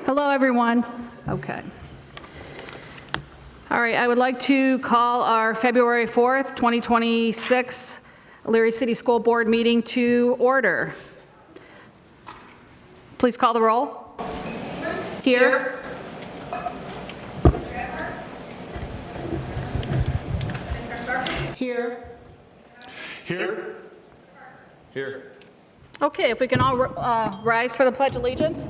Hello, everyone. Okay. All right, I would like to call our February 4th, 2026 Elyria City School Board meeting to order. Please call the roll. Here. Here. Here. Here. Okay, if we can all rise for the Pledge of Allegiance.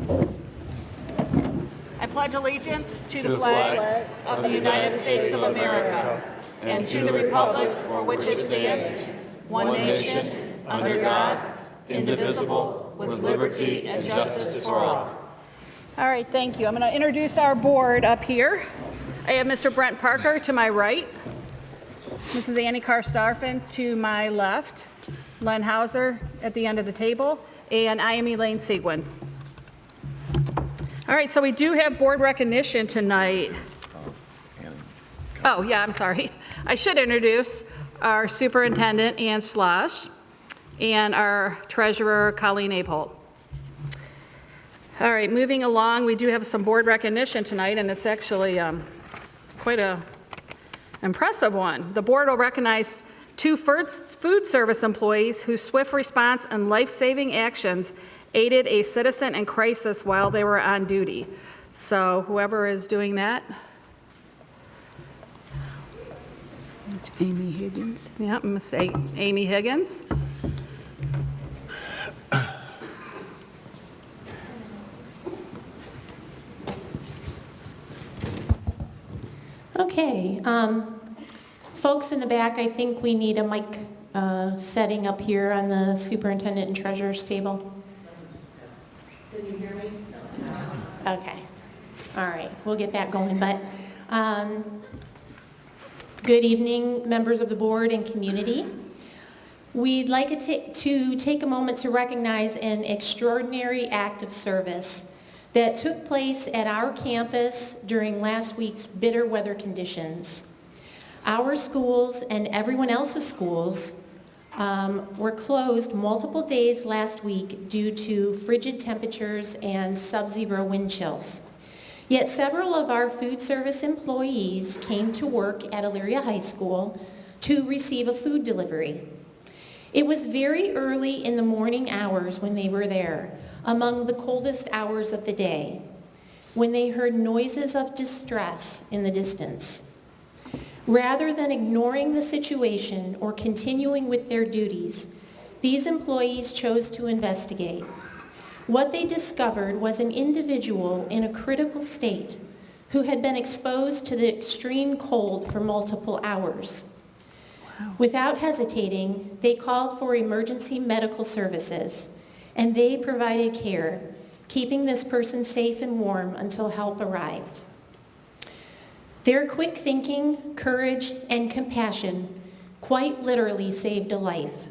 I pledge allegiance to the flag of the United States of America and to the republic for which it stands, one nation, under God, indivisible, with liberty and justice for all. All right, thank you. I'm going to introduce our board up here. I have Mr. Brent Parker to my right, Mrs. Annie Karstafen to my left, Len Hauser at the end of the table, and I am Elaine Seguin. All right, so we do have board recognition tonight. Oh, yeah, I'm sorry. I should introduce our superintendent, Ann Slosh, and our treasurer, Colleen Apeholt. All right, moving along, we do have some board recognition tonight, and it's actually quite a impressive one. The board will recognize two food service employees whose swift response and life-saving actions aided a citizen in crisis while they were on duty. So whoever is doing that. It's Amy Higgins. Yeah, I'm going to say Amy Higgins. Okay, folks in the back, I think we need a mic setting up here on the superintendent and treasurer's table. Can you hear me? No. Okay, all right, we'll get that going. But good evening, members of the board and community. We'd like to take a moment to recognize an extraordinary act of service that took place at our campus during last week's bitter weather conditions. Our schools and everyone else's schools were closed multiple days last week due to frigid temperatures and sub-zero wind chills. Yet several of our food service employees came to work at Elyria High School to receive a food delivery. It was very early in the morning hours when they were there, among the coldest hours of the day, when they heard noises of distress in the distance. Rather than ignoring the situation or continuing with their duties, these employees chose to investigate. What they discovered was an individual in a critical state who had been exposed to the extreme cold for multiple hours. Wow. Without hesitating, they called for emergency medical services, and they provided care, keeping this person safe and warm until help arrived. Their quick thinking, courage, and compassion quite literally saved a life.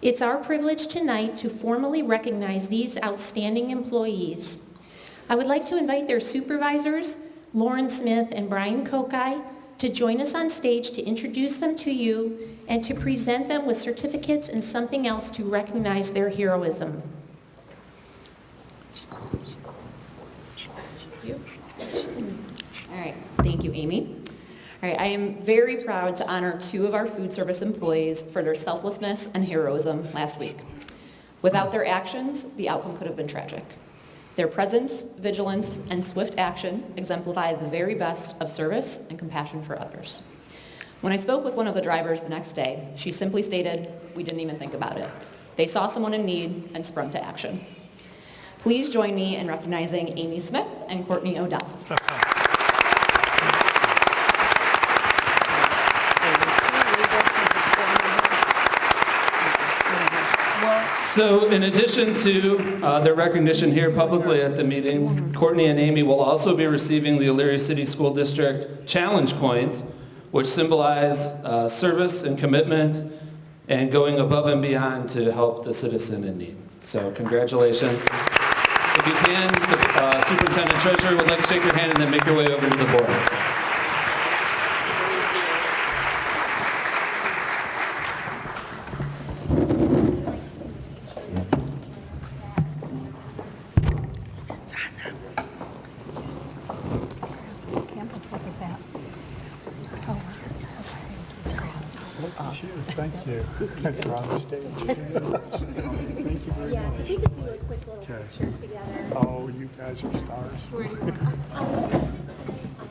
It's our privilege tonight to formally recognize these outstanding employees. I would like to invite their supervisors, Lauren Smith and Brian Kokai, to join us on stage to introduce them to you and to present them with certificates and something else to recognize their heroism. All right, thank you, Amy. All right, I am very proud to honor two of our food service employees for their selflessness and heroism last week. Without their actions, the outcome could have been tragic. Their presence, vigilance, and swift action exemplify the very best of service and compassion for others. When I spoke with one of the drivers the next day, she simply stated, "We didn't even think about it. They saw someone in need and sprung to action." Please join me in recognizing Amy Smith and Courtney O'Dell. So in addition to their recognition here publicly at the meeting, Courtney and Amy will also be receiving the Elyria City School District Challenge Coins, which symbolize service and commitment and going above and beyond to help the citizen in need. So congratulations. If you can, the superintendent treasurer would like to shake your hand and then make your way over to the board. Thank you. You're on the stage. Thank you very Yes, much. if we could do a quick little Okay. picture together. Oh, you guys are stars.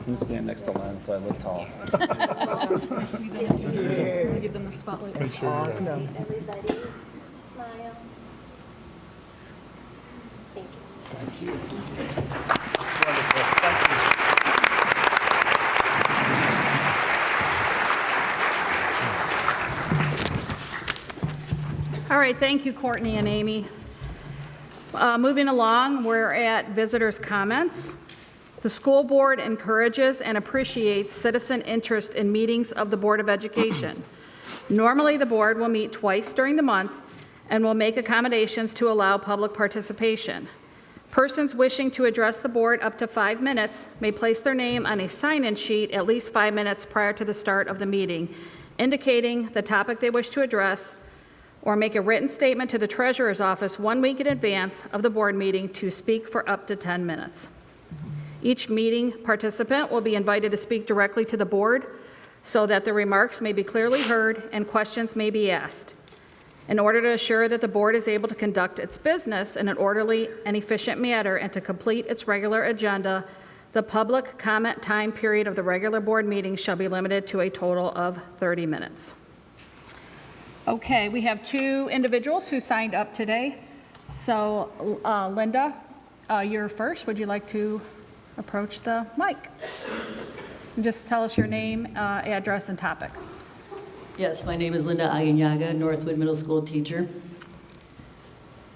I'm standing next to Len, so I look tall. Give them the spotlight. Make sure you're ready. Everybody, smile. Thank you. Wonderful. Thank you. All right, thank you, Courtney and Amy. Moving along, we're at visitors' comments. The school board encourages and appreciates citizen interest in meetings of the Board of Education. Normally, the board will meet twice during the month and will make accommodations to allow public participation. Persons wishing to address the board up to 5 minutes may place their name on a sign-in sheet at least 5 minutes prior to the start of the meeting, indicating the topic they wish to address, or make a written statement to the treasurer's office 1 week in advance of the board meeting to speak for up to 10 minutes. Each meeting participant will be invited to speak directly to the board so that their remarks may be clearly heard and questions may be asked. In order to assure that the board is able to conduct its business in an orderly and efficient manner and to complete its regular agenda, the public comment time period of the regular board meeting shall be limited to a total of 30 minutes. Okay, we have 2 individuals who signed up today. So, Linda, you're first. Would you like to approach the mic? And just tell us your name, address, and topic. Yes, my name is Linda Aguinyaga, Northwood Middle School teacher.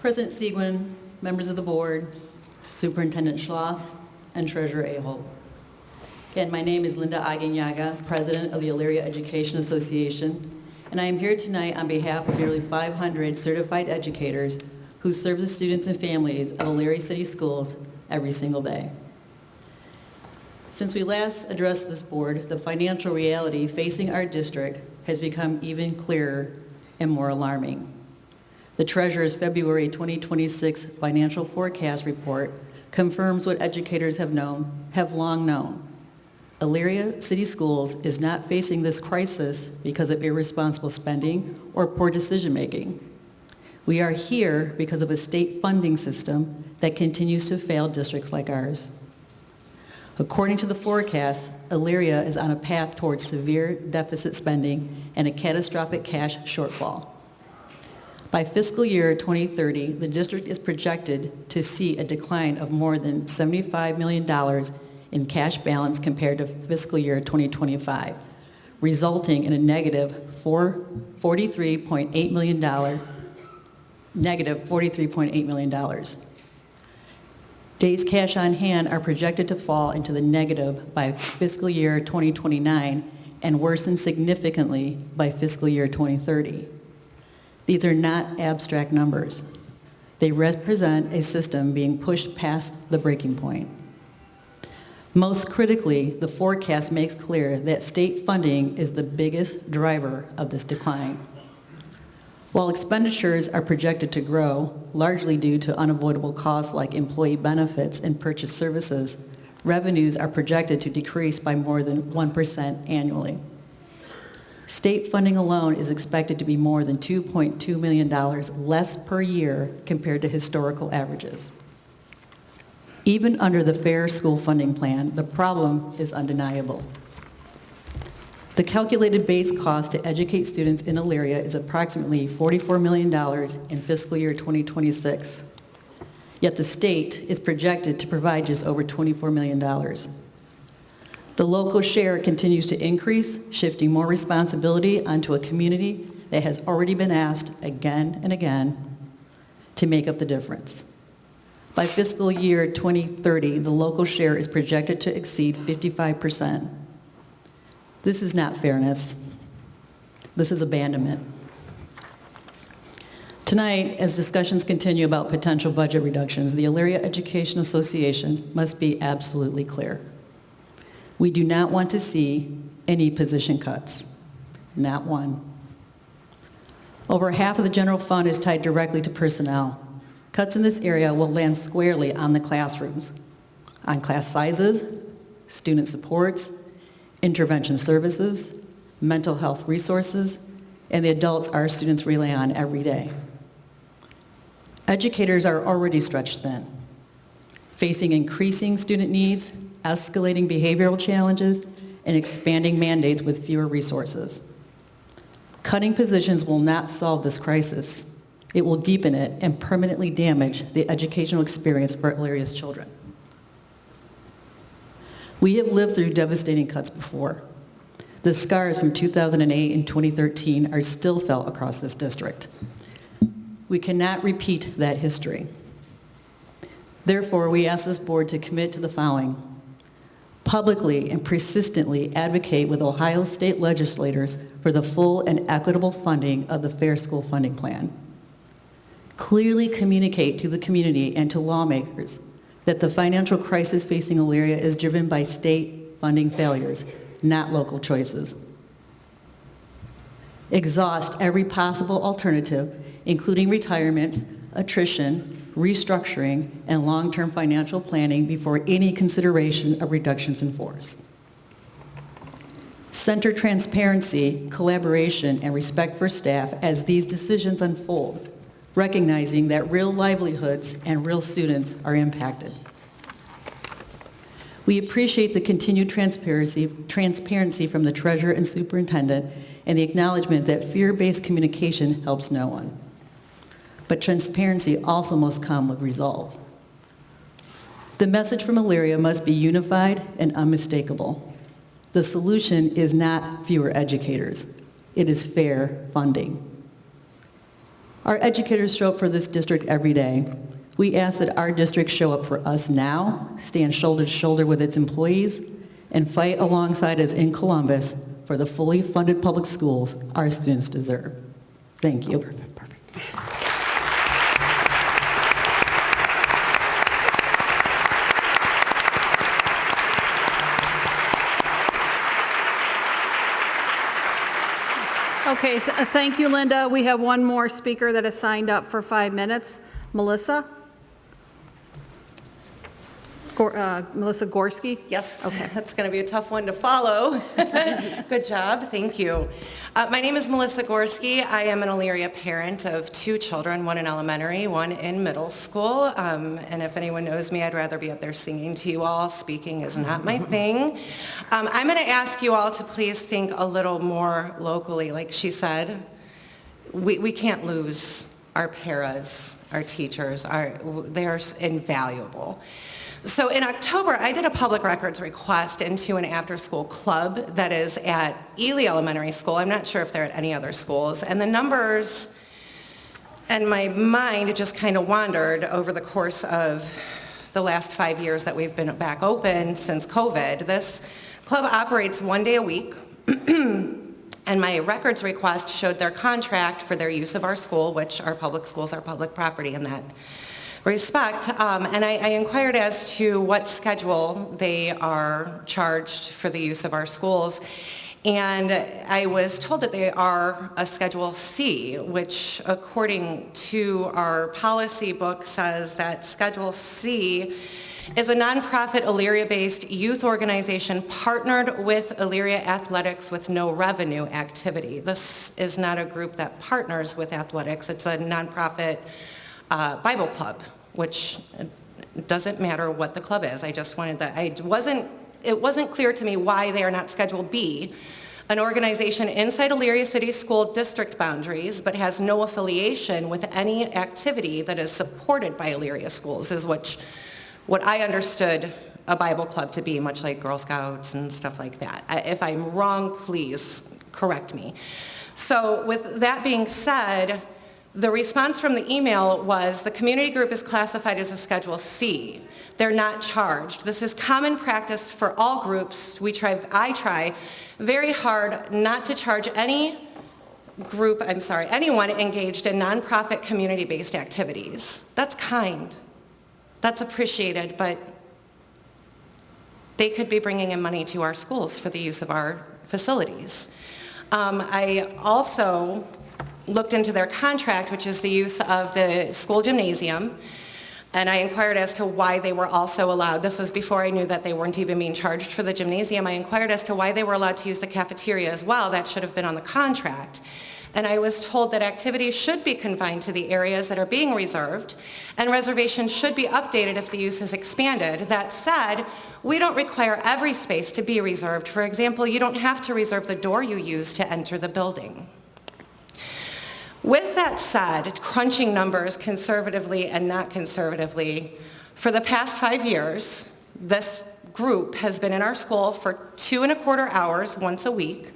President Seguin, members of the board, Superintendent Schloss, and Treasurer Aholt. Again, my name is Linda Aguinyaga, President of the Elyria Education Association, and I am here tonight on behalf of nearly 500 certified educators who serve the students and families of Elyria City Schools every single day. Since we last addressed this board, the financial reality facing our district has become even clearer and more alarming. The Treasurer's February 2026 financial forecast report confirms what educators have long known. Elyria City Schools is not facing this crisis because of irresponsible spending or poor decision-making. We are here because of a state funding system that continues to fail districts like ours. According to the forecast, Elyria is on a path towards severe deficit spending and a catastrophic cash shortfall. By fiscal year 2030, the district is projected to see a decline of more than $75 million in cash balance compared to fiscal year 2025, resulting in a negative $43.8 million. Days cash on hand are projected to fall into the negative by fiscal year 2029 and worsen significantly by fiscal year 2030. These are not abstract numbers. They represent a system being pushed past the breaking point. Most critically, the forecast makes clear that state funding is the biggest driver of this decline. While expenditures are projected to grow, largely due to unavoidable costs like employee benefits and purchased services, revenues are projected to decrease by more than 1% annually. State funding alone is expected to be more than $2.2 million less per year compared to historical averages. Even under the Fair School Funding Plan, the problem is undeniable. The calculated base cost to educate students in Elyria is approximately $44 million in fiscal year 2026, yet the state is projected to provide just over $24 million. The local share continues to increase, shifting more responsibility onto a community that has already been asked again and again to make up the difference. By fiscal year 2030, the local share is projected to exceed 55%. This is not fairness. This is abandonment. Tonight, as discussions continue about potential budget reductions, the Elyria Education Association must be absolutely clear. We do not want to see any position cuts, not one. Over half of the general fund is tied directly to personnel. Cuts in this area will land squarely on the classrooms, on class sizes, student supports, intervention services, mental health resources, and the adults our students rely on every day. Educators are already stretched thin, facing increasing student needs, escalating behavioral challenges, and expanding mandates with fewer resources. Cutting positions will not solve this crisis. It will deepen it and permanently damage the educational experience for Elyria's children. We have lived through devastating cuts before. The scars from 2008 and 2013 are still felt across this district. We cannot repeat that history. Therefore, we ask this board to commit to the following: publicly and persistently advocate with Ohio state legislators for the full and equitable funding of the Fair School Funding Plan. Clearly communicate to the community and to lawmakers that the financial crisis facing Elyria is driven by state funding failures, not local choices. Exhaust every possible alternative, including retirement, attrition, restructuring, and long-term financial planning before any consideration of reductions in force. Center transparency, collaboration, and respect for staff as these decisions unfold, recognizing that real livelihoods and real students are impacted. We appreciate the continued transparency from the treasurer and superintendent and the acknowledgement that fear-based communication helps no one. But transparency also must come with resolve. The message from Elyria must be unified and unmistakable. The solution is not fewer educators. It is fair funding. Our educators show up for this district every day. We ask that our district show up for us now, stand shoulder to shoulder with its employees, and fight alongside us in Columbus for the fully funded public schools our students deserve. Thank you. Okay, thank you, Linda. We have one more speaker that has signed up for 5 minutes. Melissa? Melissa Gorski? Yes, Okay. that's going to be a tough one to follow. Good job, thank you. My name is Melissa Gorski. I am an Elyria parent of 2 children, one in elementary, one in middle school. And if anyone knows me, I'd rather be up there singing to you all. Speaking is not my thing. I'm going to ask you all to please think a little more locally. Like she said, we can't lose our paras, our teachers. They're invaluable. So in October, I did a public records request into an after-school club that is at Ely Elementary School. I'm not sure if they're at any other schools. And the numbers and my mind just kind of wandered over the course of the last 5 years that we've been back open since COVID. This club operates 1 day a week. And my records request showed their contract for their use of our school, which our public schools are public property in that respect, and I inquired as to what schedule they are charged for the use of our schools, and I was told that they are a Schedule C, which according to our policy book says that Schedule C is a nonprofit Elyria-based youth organization partnered with Elyria Athletics with no revenue activity. This is not a group that partners with athletics, it's a nonprofit Bible club, which doesn't matter what the club is. I just wanted that. It wasn't clear to me why they are not Schedule B, an organization inside Elyria City School District boundaries, but has no affiliation with any activity that is supported by Elyria schools, is what I understood a Bible club to be, much like Girl Scouts and stuff like that. If I'm wrong, please correct me. So with that being said, the response from the email was the community group is classified as a Schedule C. They're not charged. This is common practice for all groups. I try very hard not to charge anyone engaged in nonprofit community-based activities. That's kind. That's appreciated, but they could be bringing in money to our schools for the use of our facilities. I also looked into their contract, which is the use of the school gymnasium, and I inquired as to why they were also allowed. This was before I knew that they weren't even being charged for the gymnasium. I inquired as to why they were allowed to use the cafeteria as well. That should have been on the contract. and I was told that activities should be confined to the areas that are being reserved, and reservations should be updated if the use is expanded. That said, we don't require every space to be reserved. For example, you don't have to reserve the door you use to enter the building. With that said, crunching numbers conservatively and not conservatively, for the past 5 years, this group has been in our school for 2.25 hours once a week.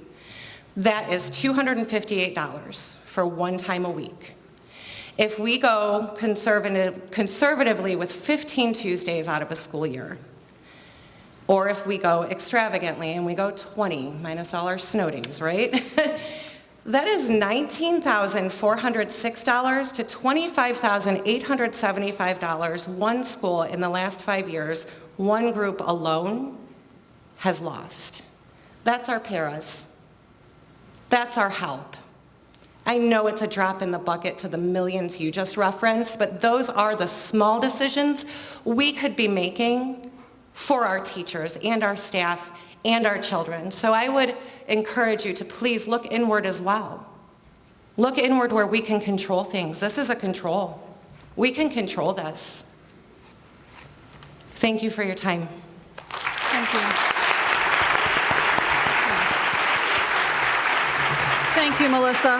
That is $258 for one time a week. If we go conservatively with 15 Tuesdays out of a school year, or if we go extravagantly and we go 20 minus all our snow days, right? That is $19,406 to $25,875 one school in the last 5 years, one group alone has lost. That's our paras. That's our help. I know it's a drop in the bucket to the millions you just referenced, but those are the small decisions we could be making for our teachers and our staff and our children. So I would encourage you to please look inward as well. Look inward where we can control things. This is a control. We can control this. Thank you for your time. Thank you. Thank you, Melissa.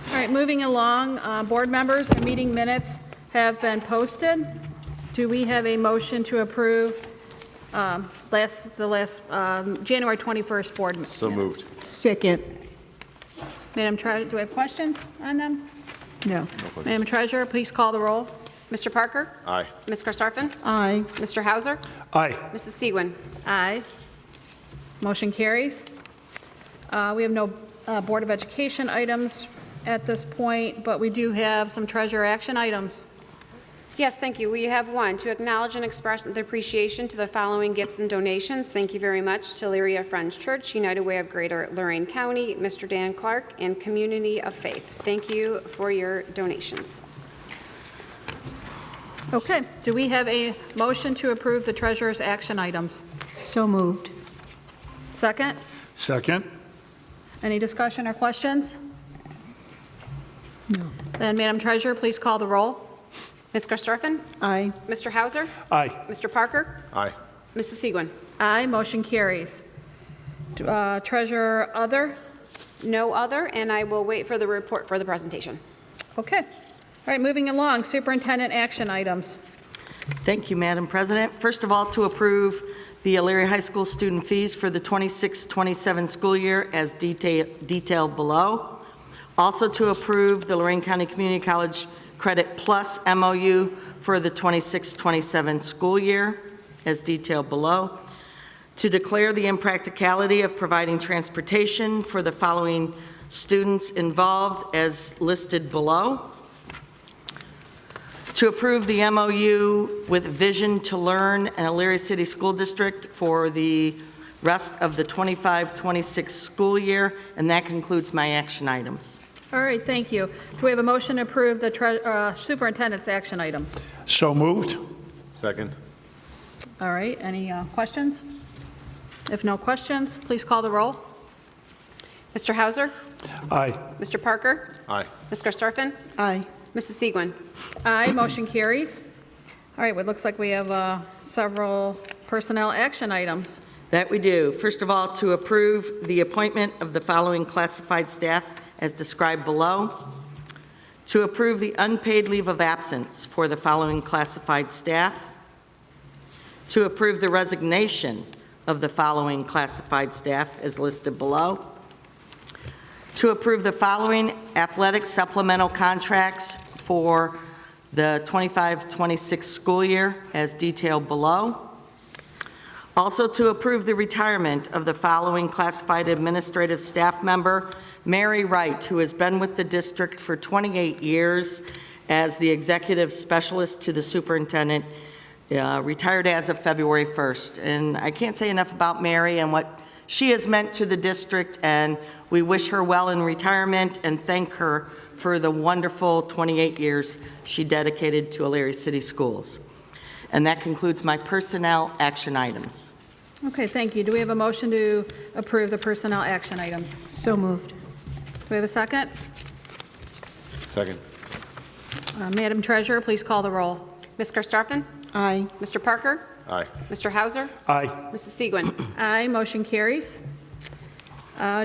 All right, moving along, board members, the meeting minutes have been posted. Do we have a motion to approve January 21st board minutes? So moved. Second. Madam Treasurer, do we have questions on them? No. Madam Treasurer, please call the roll. Mr. Parker? Aye. Ms. Karstoffen? Aye. Mr. Hauser? Aye. Mrs. Segwin? Aye. Motion carries. We have no Board of Education items at this point, but we do have some treasurer action items. Yes, thank you. We have one, to acknowledge and express the appreciation to the following gifts and donations. Thank you very much to Elyria Friends Church, United Way of Greater Lorain County, Mr. Dan Clark, and Community of Faith. Thank you for your donations. Okay, do we have a motion to approve the treasurer's action items? So moved. Second? Second. Any discussion or questions? No. Then, Madam Treasurer, please call the roll. Ms. Karstoffen? Aye. Mr. Hauser? Aye. Mr. Parker? Aye. Mrs. Segwin? Aye, motion carries. Treasurer other? No other, and I will wait for the report for the presentation. Okay. All right, moving along, superintendent action items. Thank you, Madam President. First of all, to approve the Elyria High School student fees for the 26-27 school year as detailed below. Also to approve the Lorain County Community College Credit Plus MOU for the 26-27 school year as detailed below. To declare the impracticality of providing transportation for the following students involved as listed below. To approve the MOU with Vision to Learn and Elyria City School District for the rest of the 25-26 school year, and that concludes my action items. All right, thank you. Do we have a motion to approve the superintendent's action items? So moved. Second. All right, any questions? If no questions, please call the roll. Mr. Hauser? Aye. Mr. Parker? Aye. Ms. Karstoffen? Aye. Mrs. Segwin? Aye, motion carries. All right, well, it looks like we have several personnel action items. That we do. First of all, to approve the appointment of the following classified staff as described below. To approve the unpaid leave of absence for the following classified staff. To approve the resignation of the following classified staff as listed below. To approve the following athletic supplemental contracts for the 25-26 school year as detailed below. Also to approve the retirement of the following classified administrative staff member, Mary Wright, who has been with the district for 28 years as the executive specialist to the superintendent, retired as of February 1st. And I can't say enough about Mary and what she has meant to the district, and we wish her well in retirement and thank her for the wonderful 28 years she dedicated to Elyria City Schools. And that concludes my personnel action items. Okay, thank you. Do we have a motion to approve the personnel action items? So moved. Do we have a second? Second. Madam Treasurer, please call the roll. Ms. Karstoffen? Aye. Mr. Parker? Aye. Mr. Hauser? Aye. Mrs. Segwin? Aye, motion carries.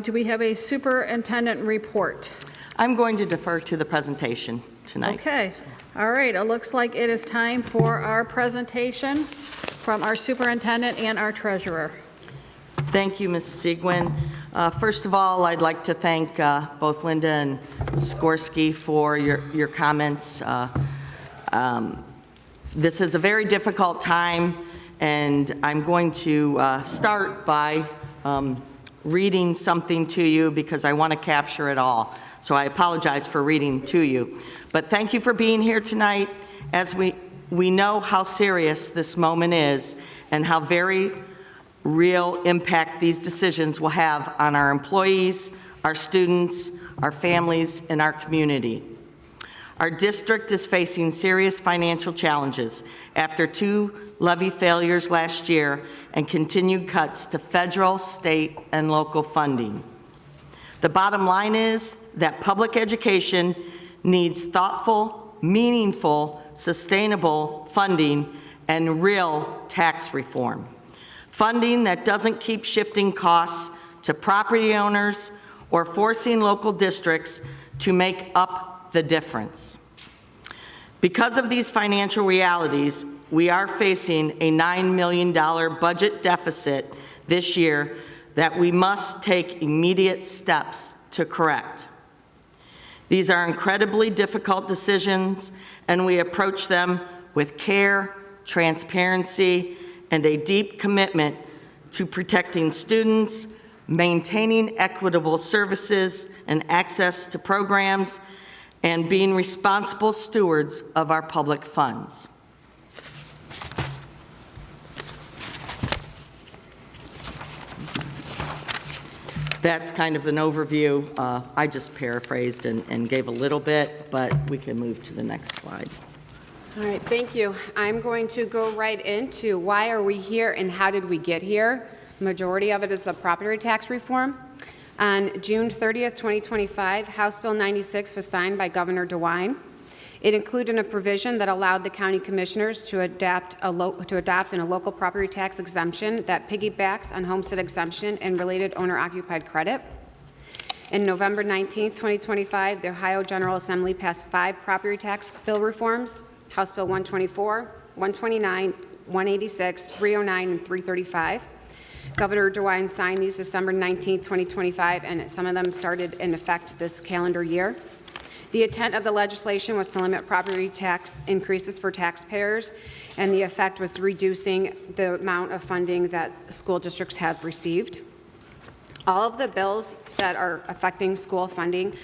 Do we have a superintendent report? I'm going to defer to the presentation tonight. Okay, all right, it looks like it is time for our presentation from our superintendent and our treasurer. Thank you, Mrs. Segwin. First of all, I'd like to thank both Linda and Skorsky for your comments. This is a very difficult time, and I'm going to start by reading something to you because I want to capture it all. So I apologize for reading to you. But thank you for being here tonight, as we know how serious this moment is and how very real impact these decisions will have on our employees, our students, our families, and our community. Our district is facing serious financial challenges after 2 levy failures last year and continued cuts to federal, state, and local funding. The bottom line is that public education needs thoughtful, meaningful, sustainable funding and real tax reform. Funding that doesn't keep shifting costs to property owners or forcing local districts to make up the difference. Because of these financial realities, we are facing a $9 million budget deficit this year that we must take immediate steps to correct. These are incredibly difficult decisions, and we approach them with care, transparency, and a deep commitment to protecting students, maintaining equitable services and access to programs, and being responsible stewards of our public funds. That's kind of an overview. I just paraphrased and gave a little bit, but we can move to the next slide. All right, thank you. I'm going to go right into why are we here and how did we get here. The majority of it is the property tax reform. On June 30th, 2025, House Bill 96 was signed by Governor DeWine. It included a provision that allowed the county commissioners to adopt a local property tax exemption that piggybacks on homestead exemption and related owner-occupied credit. In November 19th, 2025, the Ohio General Assembly passed 5 property tax bill reforms: House Bill 124, 129, 186, 309, and 335. Governor DeWine signed these December 19, 2025, and some of them started in effect this calendar year. The intent of the legislation was to limit property tax increases for taxpayers, and the effect was reducing the amount of funding that school districts have received. All of the bills that are affecting school funding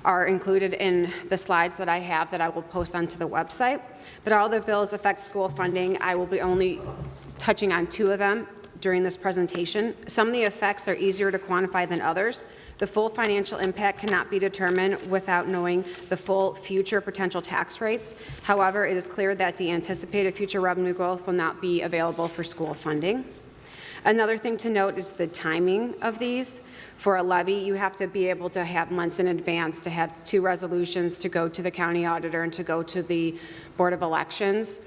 are included in the slides that I have that I will post onto the website. But all the bills affect school funding. I will be only touching on 2 of them during this presentation. Some of the effects are easier to quantify than others. The full financial impact cannot be determined without knowing the full future potential tax rates. However, it is clear that the anticipated future revenue growth will not be available for school funding. Another thing to note is the timing of these. For a levy, you have to be able to have months in advance to have 2 resolutions to go to the county auditor and to go to the Board of Elections.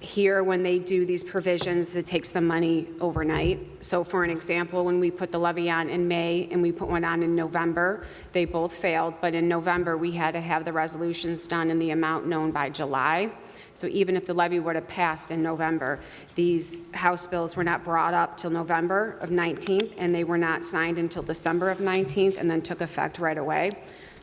Here, when they do these provisions, it takes the money overnight. So for an example, when we put the levy on in May and we put one on in November, they both failed. But in November, we had to have the resolutions done and the amount known by July. So even if the levy would have passed in November, these House bills were not brought up till November of 19th, and they were not signed until December of 19th, and then took effect right away.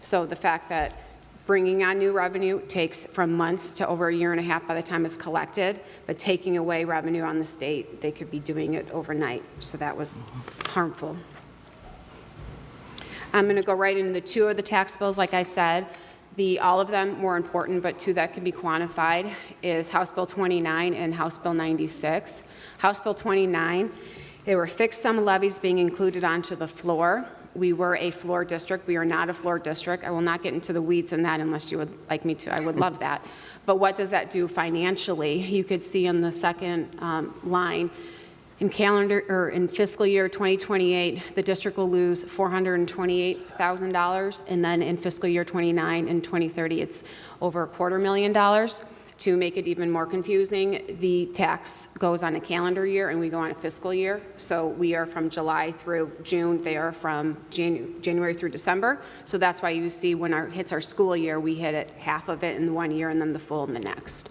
So the fact that bringing on new revenue takes from months to over 1.5 years by the time it's collected, but taking away revenue on the state, they could be doing it overnight. So that was harmful. I'm going to go right into the 2 of the tax bills, like I said. All of them more important, but 2 that can be quantified is House Bill 29 and House Bill 96. House Bill 29, there were fixed sum levies being included onto the floor. We were a floor district. We are not a floor district. I will not get into the weeds in that unless you would like me to. I would love that. But what does that do financially? You could see on the second line, In fiscal year 2028, the district will lose $428,000, and then in fiscal year 29 and 2030, it's over $250,000. To make it even more confusing, the tax goes on a calendar year and we go on a fiscal year. So we are from July through June, they are from January through December. So that's why you see when hits our school year, we hit it half of it in 1 year and then the full in the next.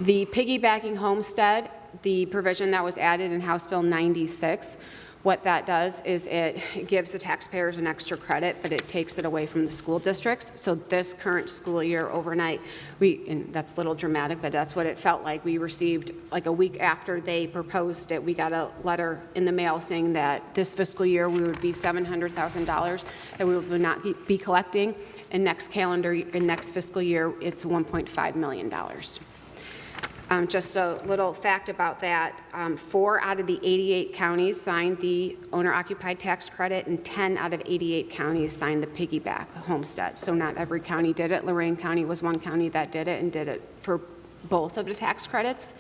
The piggybacking homestead, the provision that was added in House Bill 96, what that does is it gives the taxpayers an extra credit, but it takes it away from the school districts. So this current school year overnight, and that's a little dramatic, but that's what it felt like. We received, like a week after they proposed it, we got a letter in the mail saying that this fiscal year we would be $700,000 that we would not be collecting, and next fiscal year, it's $1.5 million. Just a little fact about that, 4 out of the 88 counties signed the owner-occupied tax credit, and 10 out of 88 counties signed the piggyback homestead. So not every county did it. Lorain County was one county that did it and did it for both of the tax credits.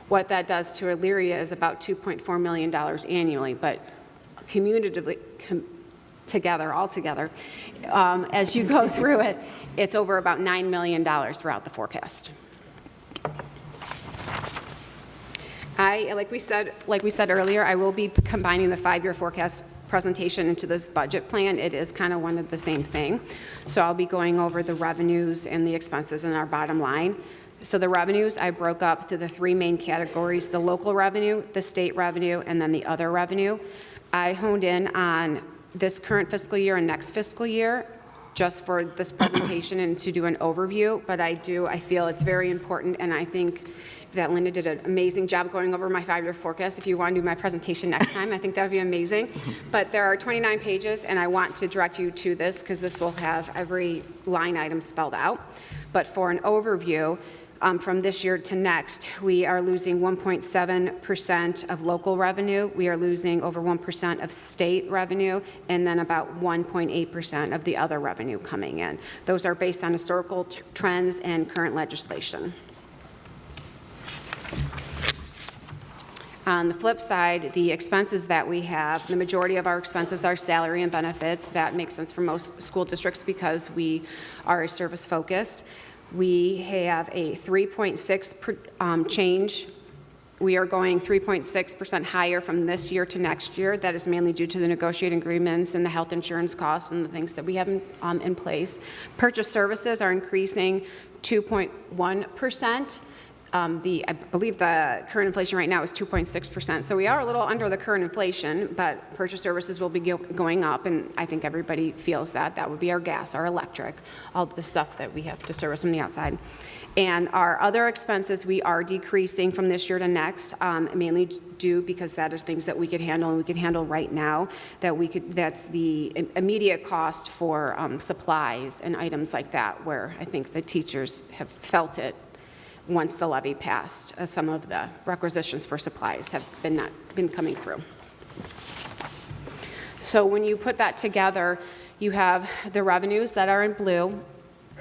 What that does to Elyria is about $2.4 million annually, but cumulatively, altogether, as you go through it, it's over about $9 million throughout the forecast. Like we said earlier, I will be combining the 5-year forecast presentation into this budget plan. It is kind of one of the same thing. So I'll be going over the revenues and the expenses in our bottom line. So the revenues I broke up to the 3 main categories: the local revenue, the state revenue, and then the other revenue. I honed in on this current fiscal year and next fiscal year just for this presentation and to do an overview, but I feel it's very important, and I think that Linda did an amazing job going over my 5-year forecast. If you want to do my presentation next time, I think that would be amazing. But there are 29 pages, and I want to direct you to this because this will have every line item spelled out. But for an overview, from this year to next, we are losing 1.7% of local revenue. We are losing over 1% of state revenue, and then about 1.8% of the other revenue coming in. Those are based on historical trends and current legislation. On the flip side, the expenses that we have, the majority of our expenses are salary and benefits. That makes sense for most school districts because we are service focused. We have a 3.6 change. We are going 3.6% higher from this year to next year. That is mainly due to the negotiating agreements and the health insurance costs and the things that we have in place. Purchase services are increasing 2.1%. I believe the current inflation right now is 2.6%. So we are a little under the current inflation, but purchase services will be going up, and I think everybody feels that. That would be our gas, our electric, all the stuff that we have to service from the outside. And our other expenses, we are decreasing from this year to next, mainly due because that is things that we could handle and we could handle right now. That's the immediate cost for supplies and items like that, where I think the teachers have felt it. Once the levy passed, some of the requisitions for supplies have not been coming through. So when you put that together, you have the revenues that are in blue,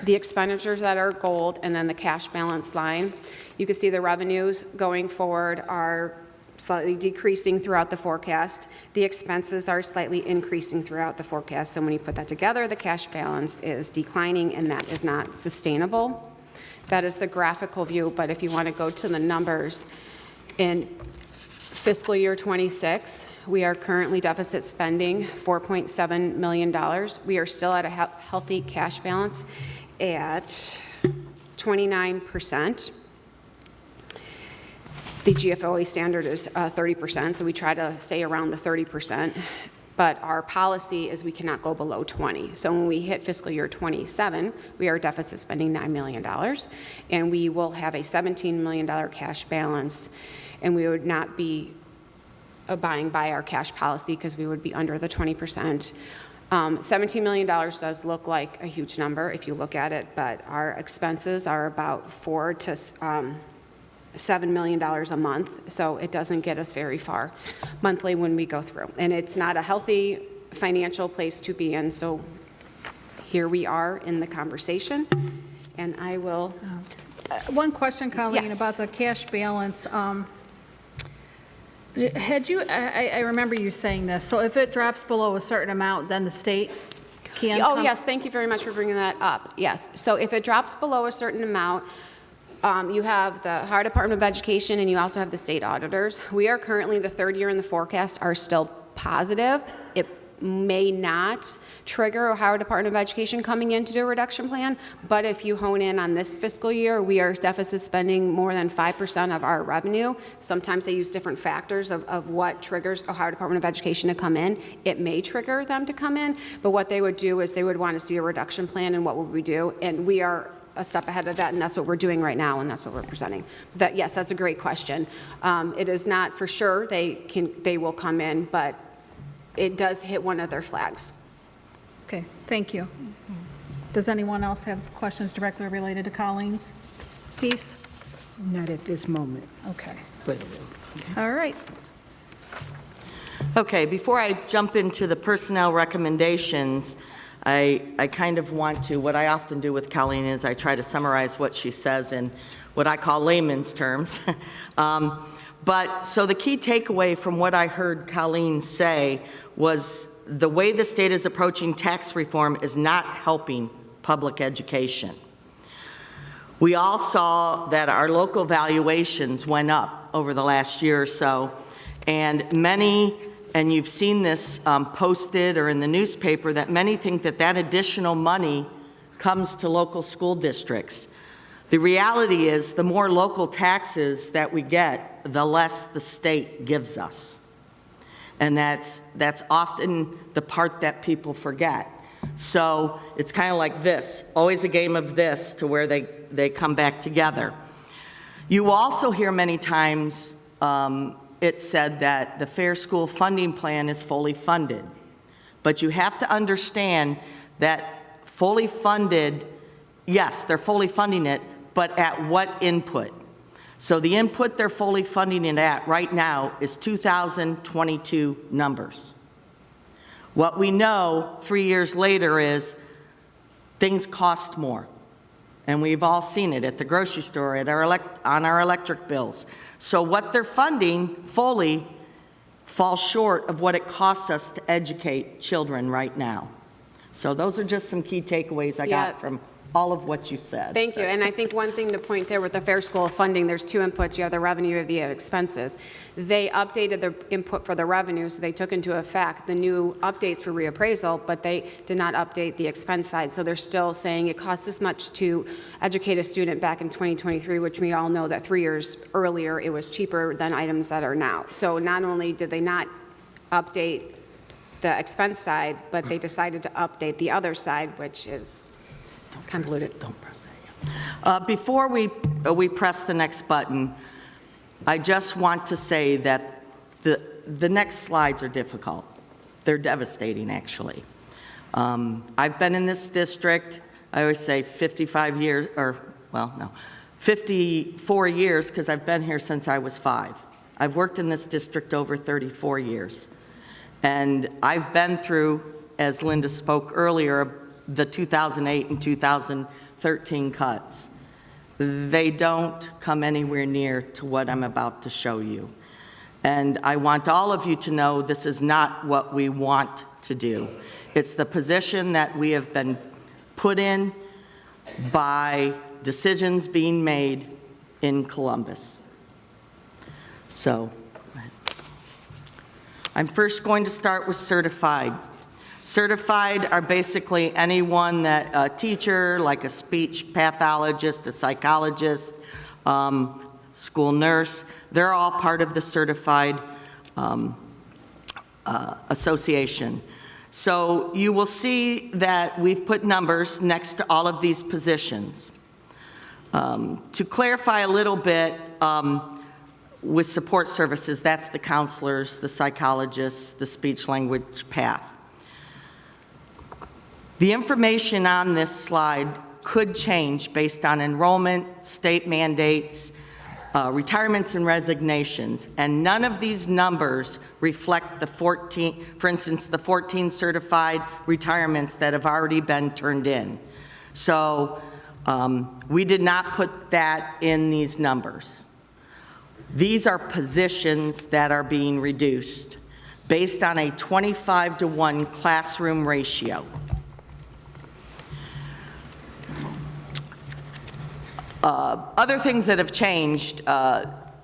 the expenditures that are gold, and then the cash balance line. You can see the revenues going forward are slightly decreasing throughout the forecast. The expenses are slightly increasing throughout the forecast. So when you put that together, the cash balance is declining, and that is not sustainable. That is the graphical view, but if you want to go to the numbers, in fiscal year 26, we are currently deficit spending $4.7 million. We are still at a healthy cash balance at 29%. The GFOA standard is 30%, so we try to stay around the 30%. But our policy is we cannot go below 20. So when we hit fiscal year 27, we are deficit spending $9 million, and we will have a $17 million cash balance, and we would not be abiding by our cash policy because we would be under the 20%. $17 million does look like a huge number if you look at it, but our expenses are about $4 to $7 million a month, so it doesn't get us very far monthly when we go through. And it's not a healthy financial place to be in, so here we are in the conversation, and I will... One question, Colleen, Yes. about the cash balance. I remember you saying this, so if it drops below a certain amount, then the state can Oh, come? yes, thank you very much for bringing that up. Yes, so if it drops below a certain amount, you have the Ohio Department of Education and you also have the state auditors. We are currently, the third year in the forecast, are still positive. It may not trigger Ohio Department of Education coming in to do a reduction plan, but if you hone in on this fiscal year, we are deficit spending more than 5% of our revenue. Sometimes they use different factors of what triggers Ohio Department of Education to come in. It may trigger them to come in, but what they would do is they would want to see a reduction plan, and what would we do? And we are a step ahead of that, and that's what we're doing right now, and that's what we're presenting. Yes, that's a great question. It is not for sure they will come in, but it does hit one of their flags. Okay, thank you. Does anyone else have questions directly related to Colleen's piece? Not at this moment. Okay, But it will. all right. Okay, before I jump into the personnel recommendations, I kind of want to, what I often do with Colleen is I try to summarize what she says in what I call layman's terms. So the key takeaway from what I heard Colleen say was the way the state is approaching tax reform is not helping public education. We all saw that our local valuations went up over the last year or so, and many, and you've seen this posted or in the newspaper, that many think that that additional money comes to local school districts. The reality is the more local taxes that we get, the less the state gives us. And that's often the part that people forget. So it's kind of like this, always a game of this to where they come back together. You also hear many times it said that the Fair School Funding Plan is fully funded. But you have to understand that fully funded, yes, they're fully funding it, but at what input? So the input they're fully funding it at right now is 2022 numbers. What we know 3 years later is things cost more. And we've all seen it at the grocery store, at on our electric bills. So what they're funding fully falls short of what it costs us to educate children right now. So those are just some key takeaways I got from all of what you said. Thank you. And I think one thing to point there with the Fair School funding, there's two inputs. You have the revenue, you have the expenses. They updated the input for the revenue, so they took into effect the new updates for reappraisal, but they did not update the expense side. So they're still saying it costs this much to educate a student back in 2023, which we all know that 3 years earlier it was cheaper than items that are now. So not only did they not update the expense side, but they decided to update the other side, which is convoluted. Don't press that. Before we press the next button, I just want to say that the next slides are difficult. They're devastating, actually. I've been in this district, I always say 55 years, or, well, no, 54 years, because I've been here since I was 5. I've worked in this district over 34 years. And I've been through, as Linda spoke earlier, the 2008 and 2013 cuts. They don't come anywhere near to what I'm about to show you. And I want all of you to know this is not what we want to do. It's the position that we have been put in by decisions being made in Columbus. So, I'm first going to start with certified. Certified are basically anyone that, a teacher, like a speech pathologist, a psychologist, school nurse, they're all part of the certified association. So you will see that we've put numbers next to all of these positions. To clarify a little bit, with support services, that's the counselors, the psychologists, the speech language path. The information on this slide could change based on enrollment, state mandates, retirements and resignations, and none of these numbers reflect the 14, for instance, the 14 certified retirements that have already been turned in. So we did not put that in these numbers. These are positions that are being reduced based on a 25-to-1 classroom ratio. Other things that have changed,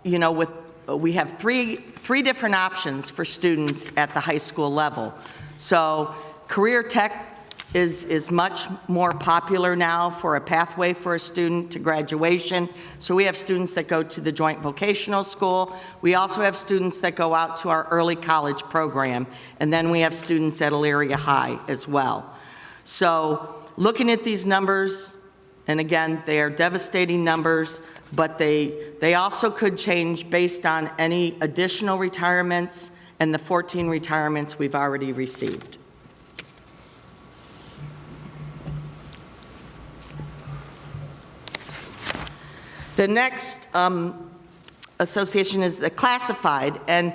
we have three different options for students at the high school level. So career tech is much more popular now for a pathway for a student to graduation. So we have students that go to the joint vocational school. We also have students that go out to our early college program. And then we have students at Elyria High as well. So looking at these numbers, and again, they are devastating numbers, but they also could change based on any additional retirements and the 14 retirements we've already received. The next association is the classified, and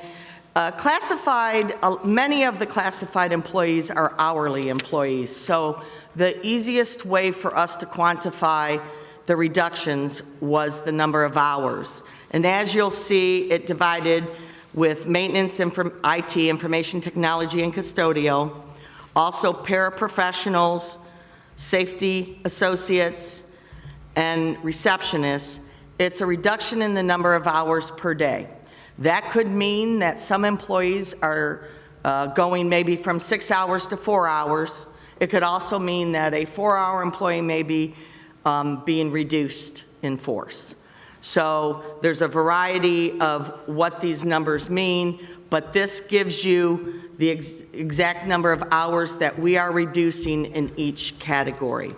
many of the classified employees are hourly employees. So the easiest way for us to quantify the reductions was the number of hours. And as you'll see, it divided with maintenance, IT, information technology, and custodial, also paraprofessionals, safety associates, and receptionists. It's a reduction in the number of hours per day. That could mean that some employees are going maybe from 6 hours to 4 hours. It could also mean that a 4-hour employee may be being reduced in force. So there's a variety of what these numbers mean, but this gives you the exact number of hours that we are reducing in each category.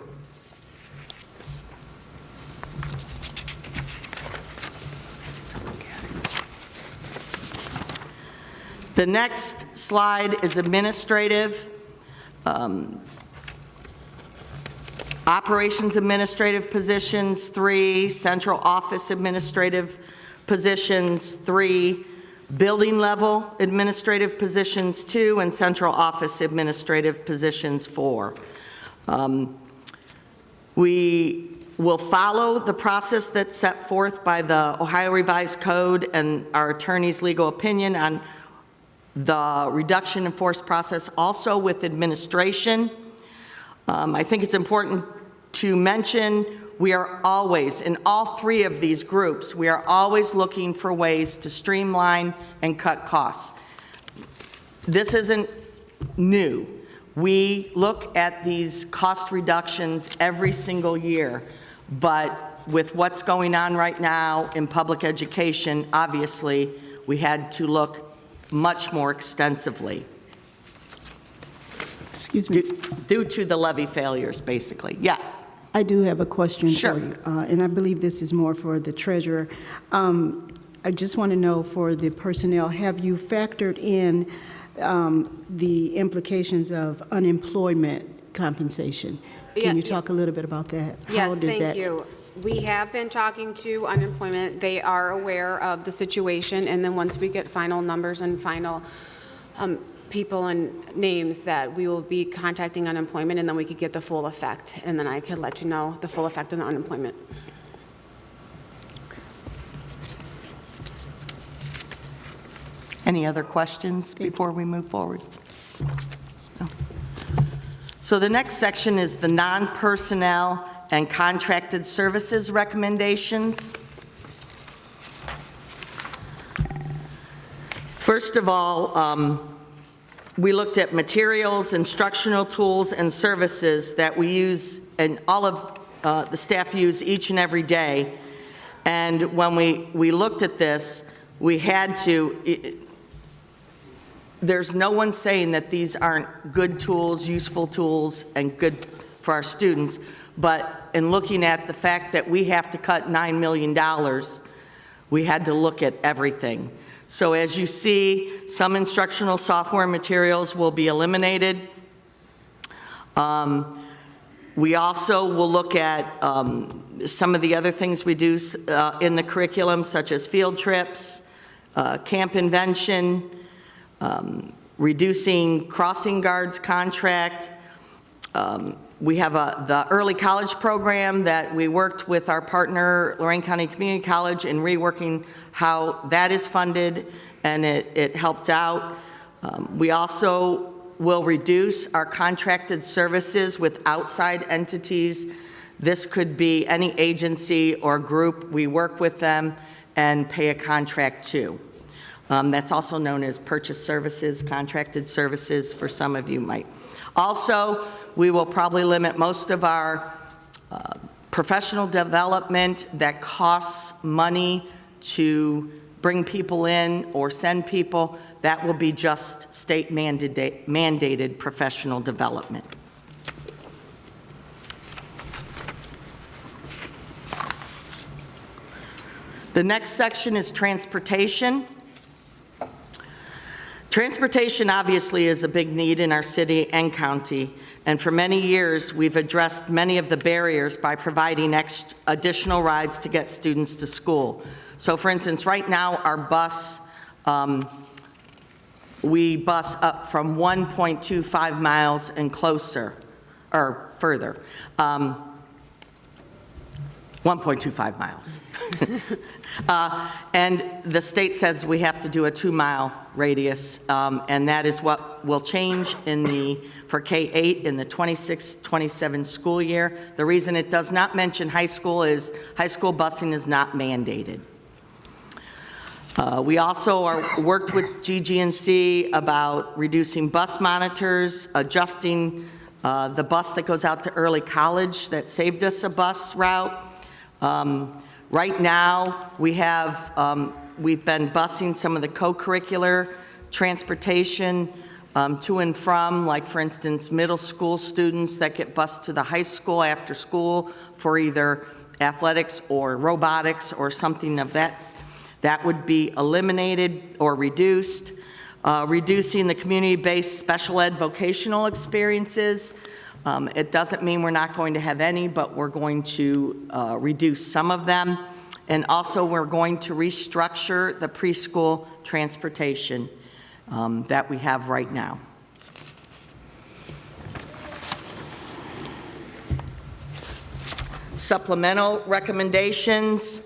The next slide is administrative. Operations administrative positions, 3. Central office administrative positions, 3. Building level administrative positions, 2. And central office administrative positions, 4. We will follow the process that's set forth by the Ohio Revised Code and our attorney's legal opinion on the reduction in force process, also with administration. I think it's important to mention we are always, in all 3 of these groups, we are always looking for ways to streamline and cut costs. This isn't new. We look at these cost reductions every single year, but with what's going on right now in public education, obviously, we had to look much more extensively. Excuse me. Due to the levy failures, basically. Yes. I do have a question Sure. for you, and I believe this is more for the treasurer. I just want to know for the personnel, have you factored in the implications of unemployment compensation? Can you talk a little bit about that? Yes, thank you. We have been talking to unemployment. They are aware of the situation, and then once we get final numbers and final people and names, that we will be contacting unemployment, and then we could get the full effect, and then I could let you know the full effect of the unemployment. Any other questions before we move forward? No. So the next section is the non-personnel and contracted services recommendations. First of all, we looked at materials, instructional tools, and services that we use, and all of the staff use each and every day. And when we looked at this, we had to, there's no one saying that these aren't good tools, useful tools, and good for our students, but in looking at the fact that we have to cut $9 million, we had to look at everything. So as you see, some instructional software materials will be eliminated. We also will look at some of the other things we do in the curriculum, such as field trips, camp invention, reducing crossing guards contract. We have the early college program that we worked with our partner, Lorraine County Community College, in reworking how that is funded, and it helped out. We also will reduce our contracted services with outside entities. This could be any agency or group. We work with them and pay a contract to. That's also known as purchase services, contracted services, for some of you might. Also, we will probably limit most of our professional development that costs money to bring people in or send people. That will be just state mandated professional development. The next section is transportation. Transportation obviously is a big need in our city and county, and for many years we've addressed many of the barriers by providing additional rides to get students to school. So for instance, right now our bus, we bus up from 1.25 miles and closer, or further. 1.25 miles. And the state says we have to do a 2-mile radius, and that is what will change for K-8 in the 26-27 school year. The reason it does not mention high school is high school busing is not mandated. We also worked with GG&C about reducing bus monitors, adjusting the bus that goes out to early college that saved us a bus route. Right now, we've been busing some of the co-curricular transportation to and from, like for instance, middle school students that get bused to the high school after school for either athletics or robotics or something of that. That would be eliminated or reduced. Reducing the community-based special ed vocational experiences. It doesn't mean we're not going to have any, but we're going to reduce some of them. And also, we're going to restructure the preschool transportation that we have right now. Supplemental recommendations.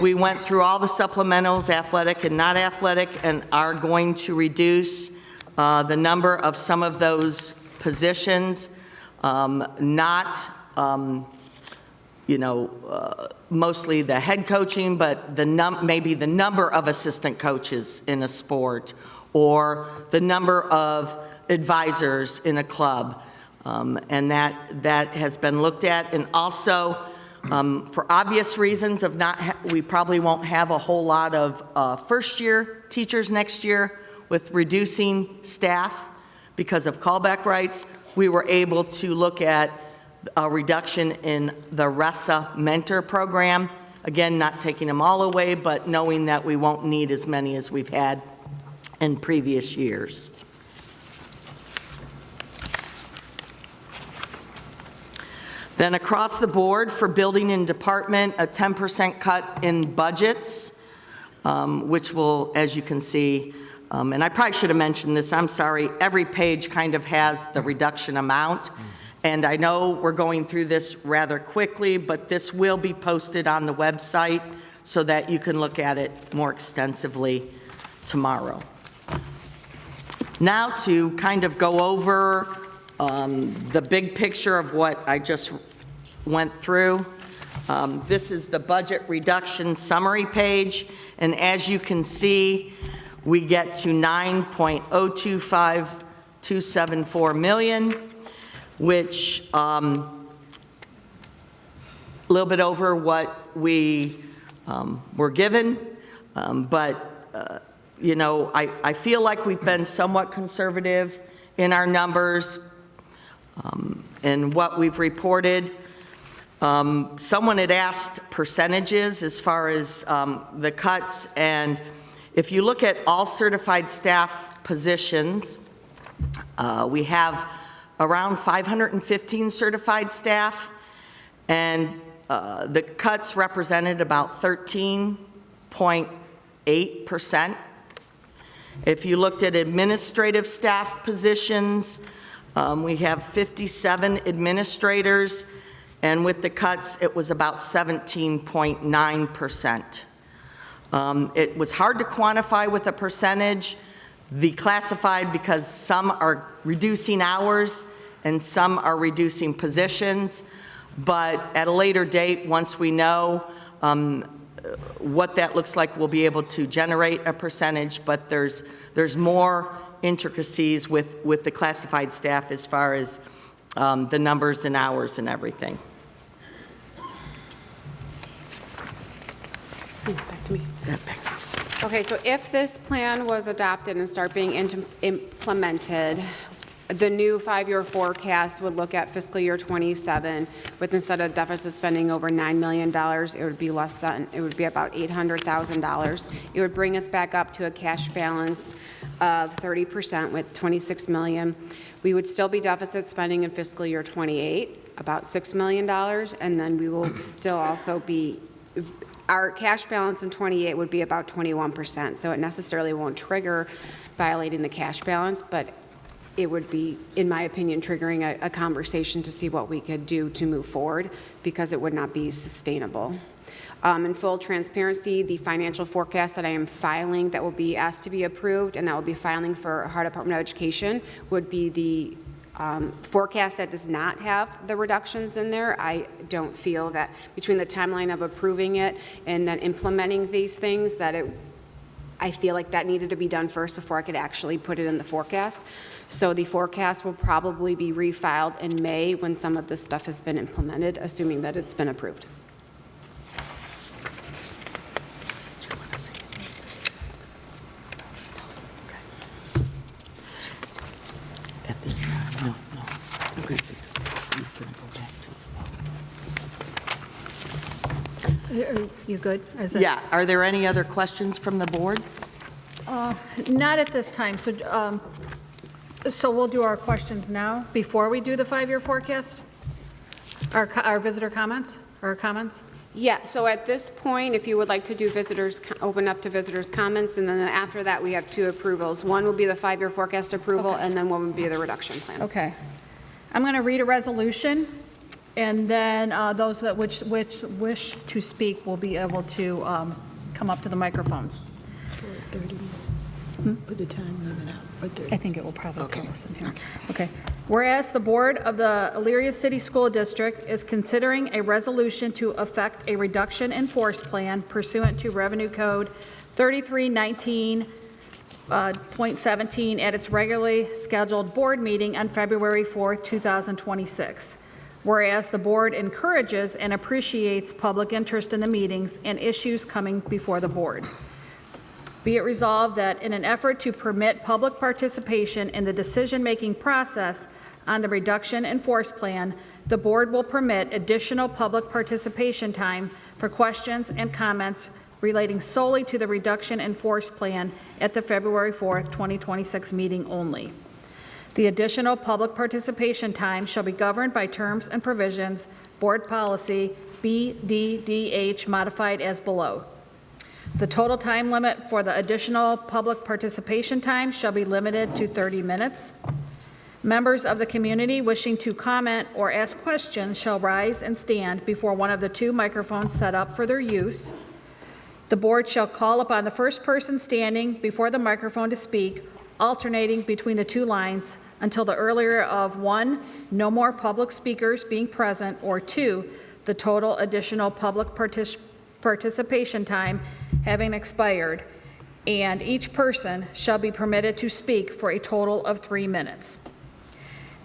We went through all the supplementals, athletic and not athletic, and are going to reduce the number of some of those positions. Mostly the head coaching, but maybe the number of assistant coaches in a sport or the number of advisors in a club. And that has been looked at. And also, for obvious reasons of we probably won't have a whole lot of first-year teachers next year with reducing staff because of callback rights. We were able to look at a reduction in the RESA mentor program. Again, not taking them all away, but knowing that we won't need as many as we've had in previous years. Then across the board for building and department, a 10% cut in budgets, which will, as you can see, and I probably should have mentioned this, I'm sorry, every page kind of has the reduction amount. And I know we're going through this rather quickly, but this will be posted on the website so that you can look at it more extensively tomorrow. Now to kind of go over the big picture of what I just went through. This is the budget reduction summary page, and as you can see, we get to $9.025274 million, which a little bit over what we were given, but I feel like we've been somewhat conservative in our numbers and what we've reported. Someone had asked percentages as far as the cuts, and if you look at all certified staff positions, we have around 515 certified staff, and the cuts represented about 13.8%. If you looked at administrative staff positions, We have 57 administrators, and with the cuts, it was about 17.9%. It was hard to quantify with a percentage, the classified, because some are reducing hours and some are reducing positions, but at a later date, once we know what that looks like, we'll be able to generate a percentage, but there's more intricacies with the classified staff as far as the numbers and hours and everything. Back to me. Okay, so if this plan was adopted and start being implemented, the new 5-year forecast would look at fiscal year '27 with, instead of deficit spending over $9 million, it would be less than, it would be about $800,000. It would bring us back up to a cash balance of 30% with $26 million. We would still be deficit spending in fiscal year '28, about $6 million, and then we will still also be, our cash balance in '28 would be about 21%, so it necessarily won't trigger violating the cash balance, but it would be, in my opinion, triggering a conversation to see what we could do to move forward, because it would not be sustainable. In full transparency, the financial forecast that I am filing that will be asked to be approved, and that will be filing for Ohio Department of Education, would be the forecast that does not have the reductions in there. I don't feel that between the timeline of approving it and then implementing these things, that I feel like that needed to be done first before I could actually put it in the forecast. So the forecast will probably be refiled in May when some of this stuff has been implemented, assuming that it's been approved. At this time, no. Okay. Are you good? Yeah, are there any other questions from the board? Not at this time. So we'll do our questions now before we do the 5-year forecast? Our visitor comments, or comments? Yeah, so at this point, if you would like to do visitors, open up to visitors' comments, and then after that, we have 2 approvals. One will be the 5-year forecast approval, and then one would be the reduction plan. Okay. I'm going to read a resolution, and then those that which wish to speak will be able to come up to the microphones. 30 minutes. Put the time limit out. I think it will probably put us in here. Okay. Whereas the Board of the Elyria City School District is considering a resolution to effect a reduction in force plan pursuant to Revenue Code 3319.17 at its regularly scheduled board meeting on February 4th, 2026. Whereas the board encourages and appreciates public interest in the meetings and issues coming before the board. Be it resolved that in an effort to permit public participation in the decision-making process on the reduction in force plan, the board will permit additional public participation time for questions and comments relating solely to the reduction in force plan at the February 4th, 2026 meeting only. The additional public participation time shall be governed by terms and provisions, board policy BDDH modified as below. The total time limit for the additional public participation time shall be limited to 30 minutes. Members of the community wishing to comment or ask questions shall rise and stand before one of the 2 microphones set up for their use. The board shall call upon the first person standing before the microphone to speak, alternating between the 2 lines until the earlier of 1, no more public speakers being present, or 2, the total additional public participation time having expired, and each person shall be permitted to speak for a total of 3 minutes.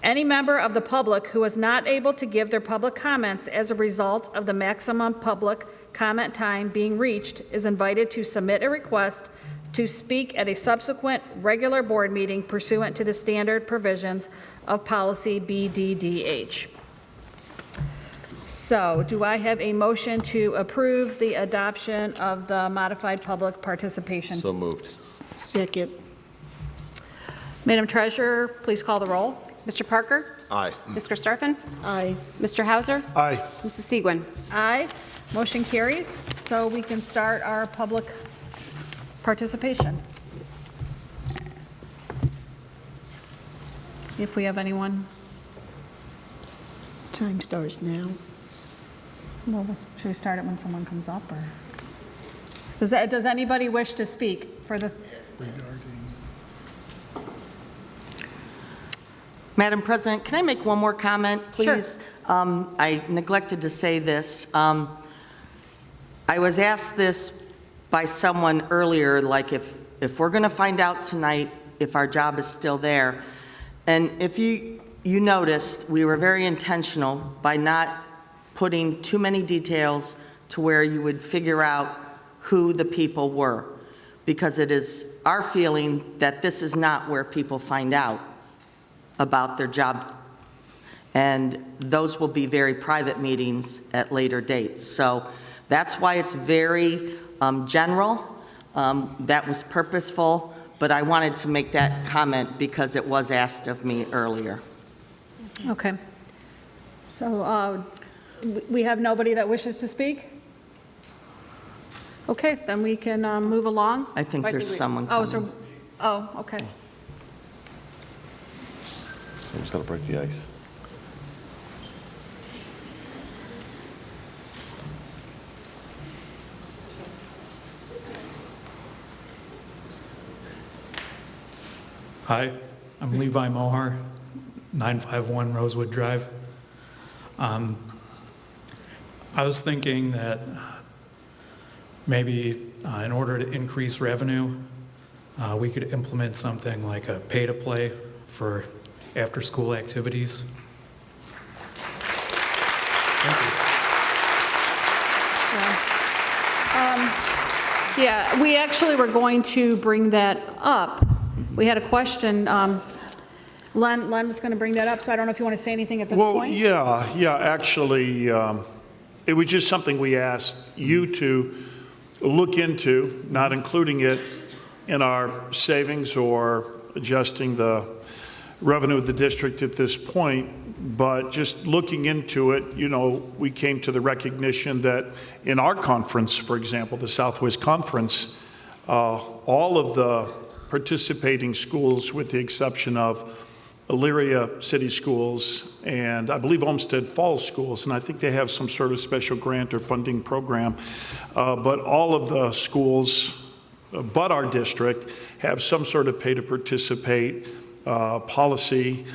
Any member of the public who is not able to give their public comments as a result of the maximum public comment time being reached is invited to submit a request to speak at a subsequent regular board meeting pursuant to the standard provisions of policy BDDH. So, do I have a motion to approve the adoption of the modified public participation? So moved. Second. Madam Treasurer, please call the roll. Mr. Parker? Aye. Ms. Karstoffen? Aye. Mr. Hauser? Aye. Mrs. Segwin? Aye. Motion carries. So we can start our public participation. if we have anyone. Time starts now. Well, should we start it when someone comes up, or? Does anybody wish to speak for the? Madam President, can I make one more comment, please? Sure. I neglected to say this. I was asked this by someone earlier, like if we're going to find out tonight if our job is still there. And if you noticed, we were very intentional by not putting too many details to where you would figure out who the people were, because it is our feeling that this is not where people find out about their job, and those will be very private meetings at later dates. So that's why it's very general. That was purposeful, but I wanted to make that comment because it was asked of me earlier. Okay. So we have nobody that wishes to speak? Okay, then we can move along. I think there's someone Oh, coming. okay. Someone's got to break the ice. Hi, I'm Levi Mohar, 951 Rosewood Drive. I was thinking that maybe in order to increase revenue, we could implement something like a pay-to-play for after-school activities. Thank you. Yeah, we actually were going to bring that up. We had a question. Len was going to bring that up, so I don't know if you want to say anything at this point. Well, yeah, actually, it was just something we asked you to look into, not including it in our savings or adjusting the revenue of the district at this point, but just looking into it, you know, we came to the recognition that in our conference, for example, the Southwest Conference, all of the participating schools, with the exception of Elyria City Schools and I believe Olmsted Falls Schools, and I think they have some sort of special grant or funding program, but all of the schools but our district have some sort of pay to participate policy.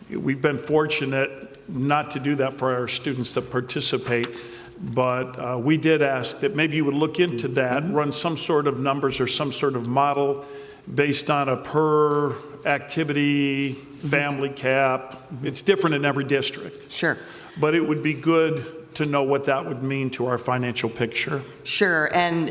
We've been fortunate not to do that for our students that participate, but we did ask that maybe you would look into that, run some sort of numbers or some sort of model based on a per activity family cap. It's different in every district. Sure. But it would be good to know what that would mean to our financial picture. Sure, and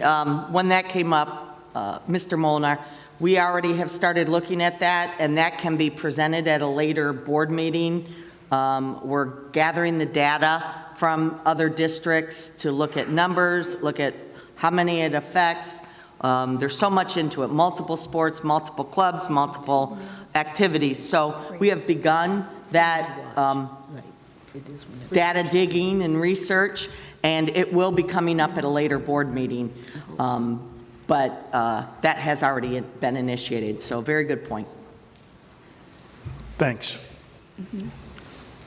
when that came up, Mr. Molnar, we already have started looking at that, and that can be presented at a later board meeting. We're gathering the data from other districts to look at numbers, look at how many it affects. There's so much into it, multiple sports, multiple clubs, multiple activities. So we have begun that data digging and research, and it will be coming up at a later board meeting. But that has already been initiated, so very good point. Thanks.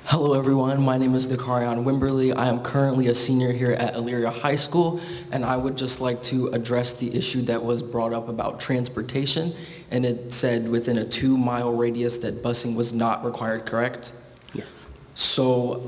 Hello everyone, my name is Dakarion Wimberly. I am currently a senior here at Elyria High School, and I would just like to address the issue that was brought up about transportation, and it said within a 2-mile radius that busing was not required, correct? Yes. So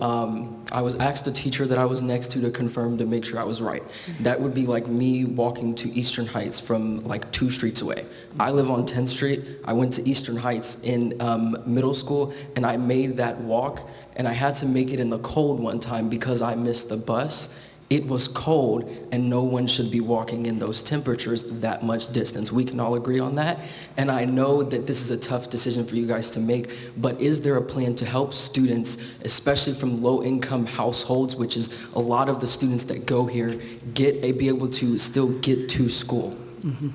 I was asked a teacher that I was next to confirm to make sure I was right. That would be like me walking to Eastern Heights from like 2 streets away. I live on 10th Street. I went to Eastern Heights in middle school, and I made that walk, and I had to make it in the cold one time because I missed the bus. It was cold, and no one should be walking in those temperatures that much distance. We can all agree on that, and I know that this is a tough decision for you guys to make, but is there a plan to help students, especially from low-income households, which is a lot of the students that go here, be able to still get to school? Mm-hmm.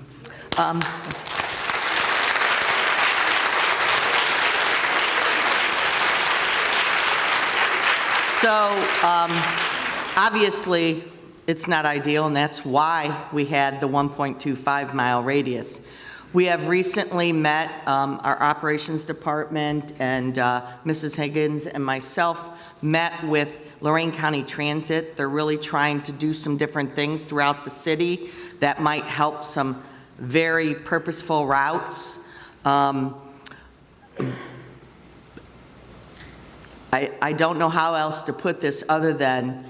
Obviously, it's not ideal, and that's why we had the 1.25-mile radius. We have recently met, our operations department and Mrs. Higgins and myself met with Lorraine County Transit. They're really trying to do some different things throughout the city that might help some very purposeful routes. I don't know how else to put this other than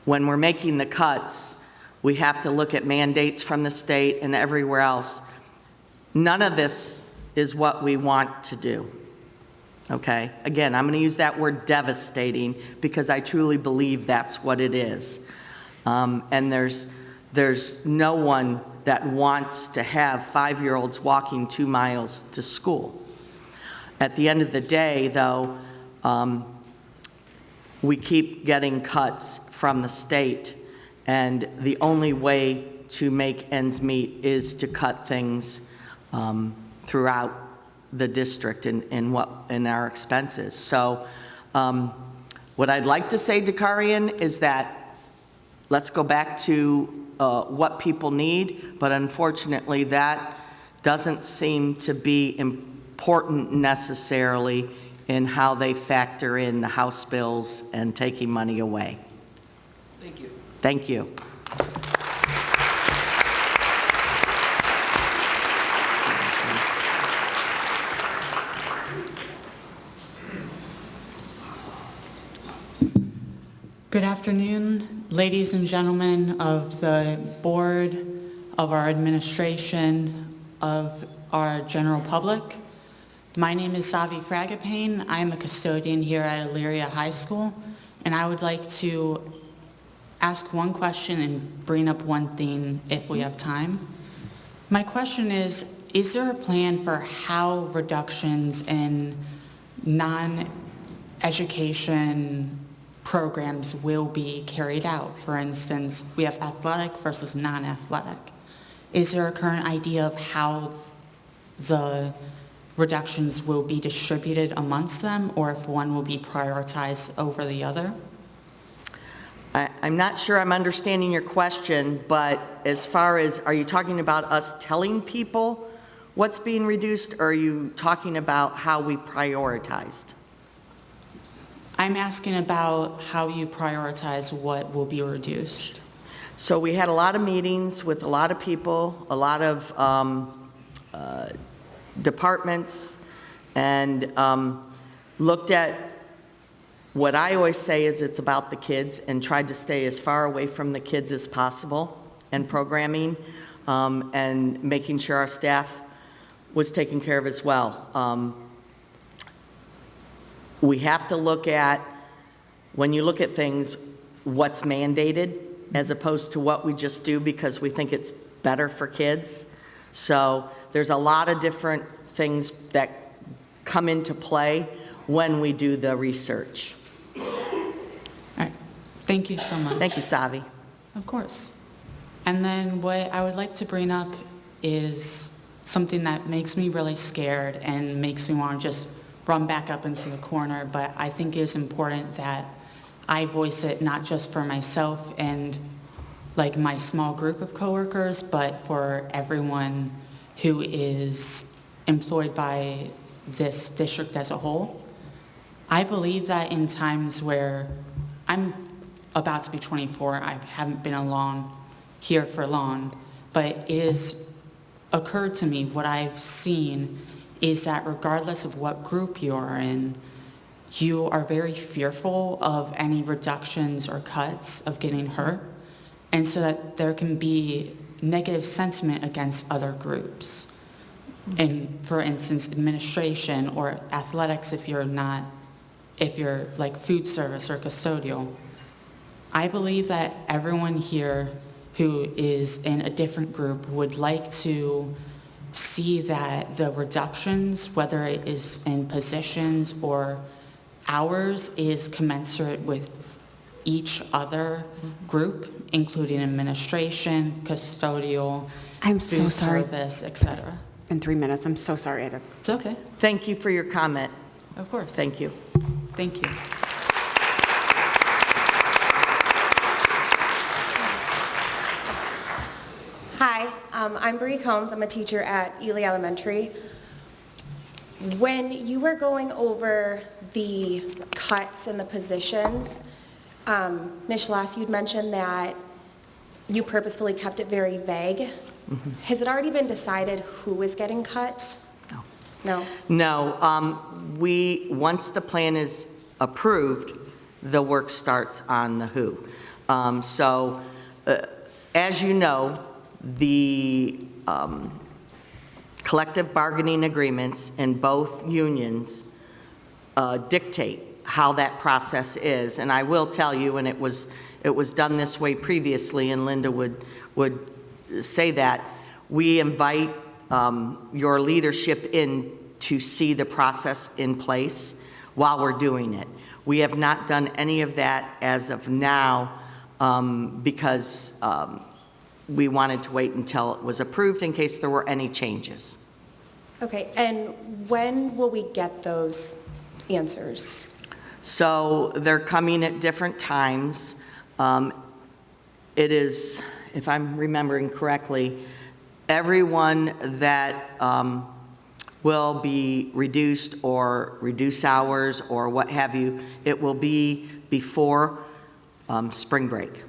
when we're making the cuts, we have to look at mandates from the state and everywhere else. None of this is what we want to do, okay? Again, I'm going to use that word devastating because I truly believe that's what it is. And there's no one that wants to have 5-year-olds walking 2 miles to school. At the end of the day, though, we keep getting cuts from the state, and the only way to make ends meet is to cut things throughout the district in our expenses. So what I'd like to say, Dakarian, is that let's go back to what people need, but unfortunately that doesn't seem to be important necessarily in how they factor in the House bills and taking money away. Thank you. Thank you. Good afternoon, ladies and gentlemen of the board, of our administration, of our general public. My name is Savi Fragapane. I am a custodian here at Elyria High School, and I would like to ask one question and bring up one theme if we have time. My question is there a plan for how reductions in non-education programs will be carried out? For instance, we have athletic versus non-athletic. Is there a current idea of how the reductions will be distributed amongst them, or if one will be prioritized over the other? I'm not sure I'm understanding your question, but as far as, are you talking about us telling people what's being reduced, or are you talking about how we prioritized? I'm asking about how you prioritize what will be reduced. So we had a lot of meetings with a lot of people, a lot of departments, and looked at what I always say is it's about the kids, and tried to stay as far away from the kids as possible and programming, and making sure our staff was taken care of as well. We have to look at, when you look at things, what's mandated as opposed to what we just do because we think it's better for kids. So there's a lot of different things that come into play when we do the research. All right. Thank you so much. Thank you, Savi. Of course. And then what I would like to bring up is something that makes me really scared and makes me want to just run back up into the corner, but I think it is important that I voice it not just for myself and like my small group of coworkers, but for everyone who is employed by this district as a whole. I believe that in times where I'm about to be 24, I haven't been here for long, but it has occurred to me, what I've seen is that regardless of what group you are in, you are very fearful of any reductions or cuts of getting hurt, and so that there can be negative sentiment against other groups. And for instance, administration or athletics if you're like food service or custodial. I believe that everyone here who is in a different group would like to see that the reductions, whether it is in positions or hours, is commensurate with each other group, including administration, custodial, I'm so food sorry. service, etc. In 3 minutes, I'm so sorry. It's okay. Thank you for your comment. Of course. Thank you. Thank you. Hi, I'm Bree Combs. I'm a teacher at Ely Elementary. When you were going over the cuts and the positions, Ms. Schloss, you'd mentioned that you purposefully kept it very vague. Has it already been decided who is getting cut? No. No, once the plan is approved, the work starts on the who. As you know, the collective bargaining agreements in both unions dictate how that process is. And I will tell you, and it was done this way previously, and Linda would say that, we invite your leadership in to see the process in place while we're doing it. We have not done any of that as of now because we wanted to wait until it was approved in case there were any changes. Okay, and when will we get those answers? So they're coming at different times. It is, if I'm remembering correctly, everyone that will be reduced or reduce hours or what have you, it will be before spring break.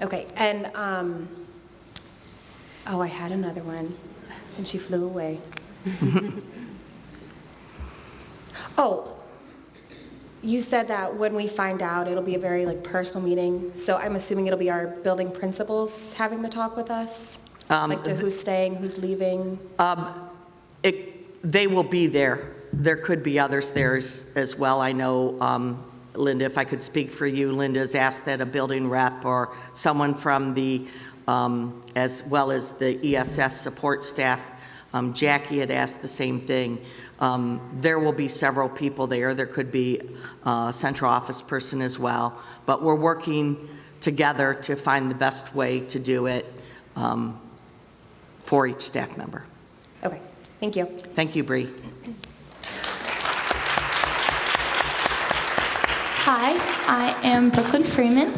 Okay, and, oh, I had another one, and she flew away. Oh, you said that when we find out, it'll be a very personal meeting, so I'm assuming it'll be our building principals having the talk with us? To who's staying, who's leaving? They will be there. There could be others there as well. I know, Linda, if I could speak for you, Linda's asked that a building rep or someone from the, as well as the ESS support staff, Jackie had asked the same thing. There will be several people there. There could be a central office person as well. But we're working together to find the best way to do it for each staff member. Okay, thank you. Thank you, Bree. Hi, I am Brooklyn Freeman.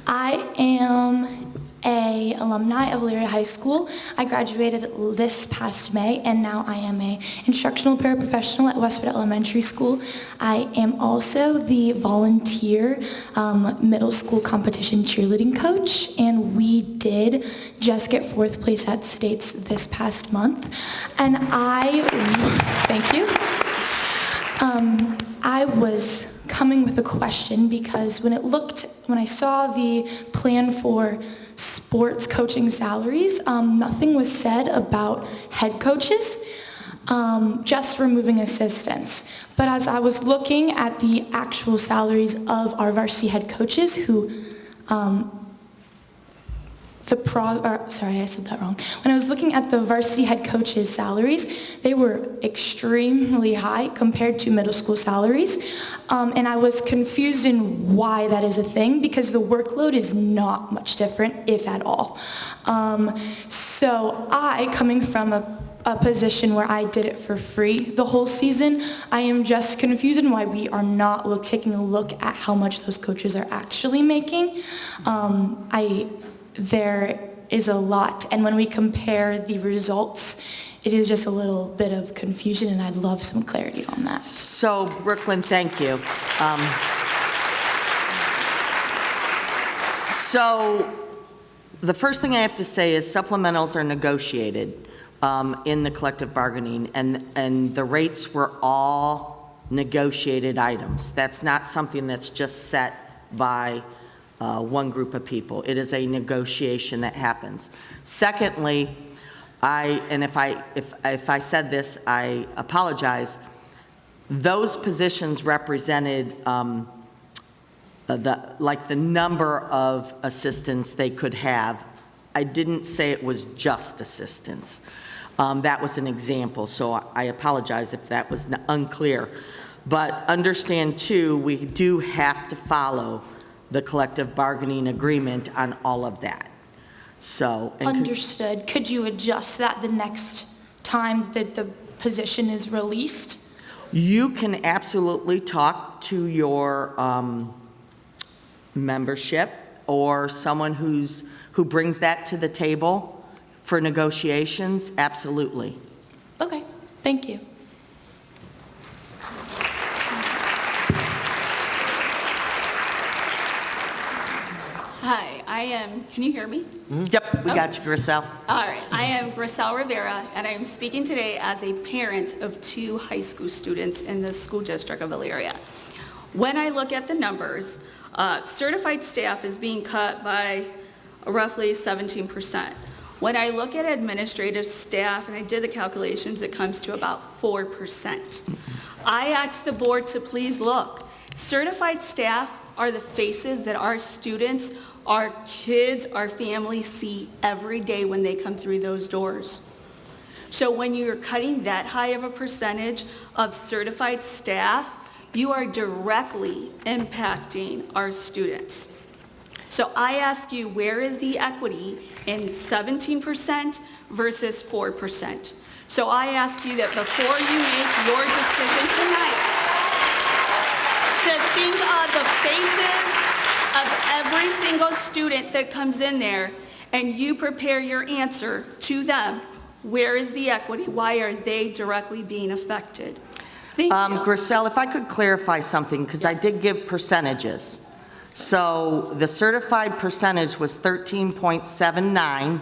I am a alumni of Elyria High School. I graduated this past May, and now I am a instructional paraprofessional at Westwood Elementary School. I am also the volunteer middle school competition cheerleading coach, and we did just get 4th place at states this past month. And thank you. I was coming with a question because when I saw the plan for sports coaching salaries, nothing was said about head coaches, just removing assistants. But as I was looking at the actual salaries of our varsity head coaches who, sorry, I said that wrong. When I was looking at the varsity head coaches' salaries, they were extremely high compared to middle school salaries. And I was confused in why that is a thing because the workload is not much different, if at all. So coming from a position where I did it for free the whole season, I am just confused in why we are not taking a look at how much those coaches are actually making. There is a lot, and when we compare the results, it is just a little bit of confusion, and I'd love some clarity on that. So, Brooklyn, thank you. So, the first thing I have to say is supplementals are negotiated in the collective bargaining, and the rates were all negotiated items. That's not something that's just set by one group of people. It is a negotiation that happens. Secondly, if I said this, I apologize. Those positions represented the number of assistants they could have. I didn't say it was just assistants. That was an example, so I apologize if that was unclear. But understand too, we do have to follow the collective bargaining agreement on all of that. So Understood. Could you adjust that the next time that the position is released? You can absolutely talk to your membership or someone who brings that to the table for negotiations, absolutely. Okay, thank you. Hi, can you hear me? Yep, we got you, Griselle. All right, I am Griselle Rivera, and I am speaking today as a parent of 2 high school students in the school district of Elyria. When I look at the numbers, certified staff is being cut by roughly 17%. When I look at administrative staff, and I did the calculations, it comes to about 4%. I ask the board to please look. Certified staff are the faces that our students, our kids, our families see every day when they come through those doors. So when you're cutting that high of a percentage of certified staff, you are directly impacting our students. So I ask you, where is the equity in 17% versus 4%? So I ask you that before you make your decision tonight, to think of the faces of every single student that comes in there, and you prepare your answer to them. Where is the equity? Why are they directly being affected? Thank you. Griselle, if I could clarify something, because I did give percentages. So the certified percentage was 13.79,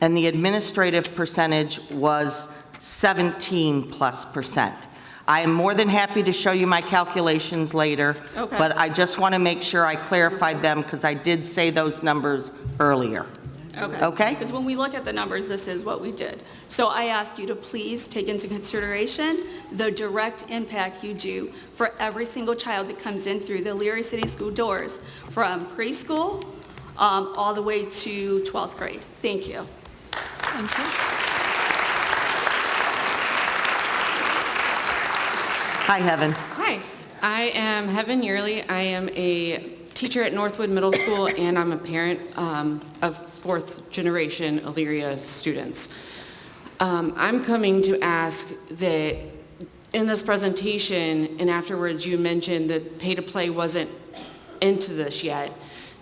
and the administrative percentage was 17+%. I am more than happy to show you my calculations later, Okay. but I just want to make sure I clarified them because I did say those numbers earlier. Okay? Because when we look at the numbers, this is what we did. So I ask you to please take into consideration the direct impact you do for every single child that comes in through the Elyria City School doors, from preschool all the way to 12th grade. Thank you. Thank you. Hi, Heaven. Hi, I am Heaven Yearly. I am a teacher at Northwood Middle School, and I'm a parent of fourth generation Elyria students. I'm coming to ask that in this presentation and afterwards you mentioned that pay to play wasn't into this yet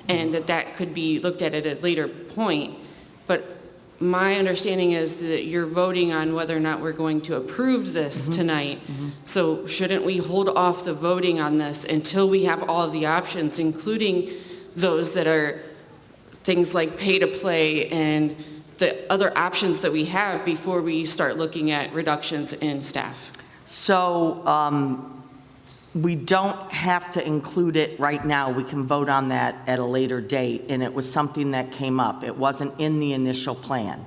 and that could be looked at a later point, but my understanding is that you're voting on whether or not we're going to approve this tonight. So shouldn't we hold off the voting on this until we have all of the options, including those that are things like pay to play and the other options that we have before we start looking at reductions in staff? So we don't have to include it right now. We can vote on that at a later date, and it was something that came up. It wasn't in the initial plan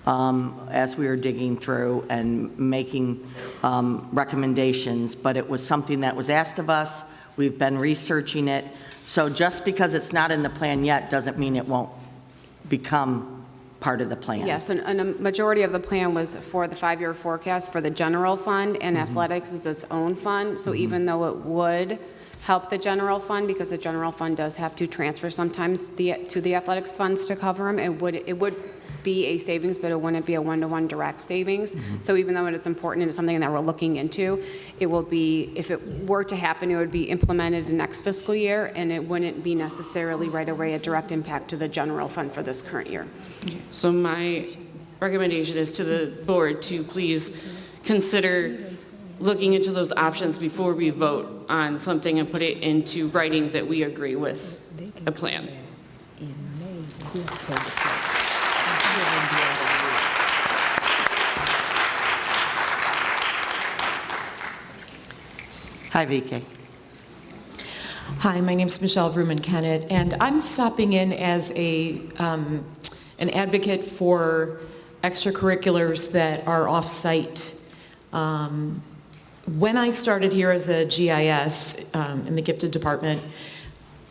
as we were digging through and making recommendations, but it was something that was asked of us. We've been researching it. So just because it's not in the plan yet doesn't mean it won't become part of the plan. Yes, and a majority of the plan was for the 5-year forecast for the general fund, and athletics is its own fund. So even though it would help the general fund, because the general fund does have to transfer sometimes to the athletics funds to cover them, it would be a savings, but it wouldn't be a one-to-one direct savings. So even though it's important and it's something that we're looking into, it will be, if it were to happen, it would be implemented in next fiscal year, and it wouldn't be necessarily right away a direct impact to the general fund for this current year. So my recommendation is to the board to please consider looking into those options before we vote on something and put it into writing that we agree with a plan. Hi, VK. Hi, my name is Michelle Vrooman-Kennett, and I'm stopping in as an advocate for extracurriculars that are off-site. When I started here as a GIS in the gifted department,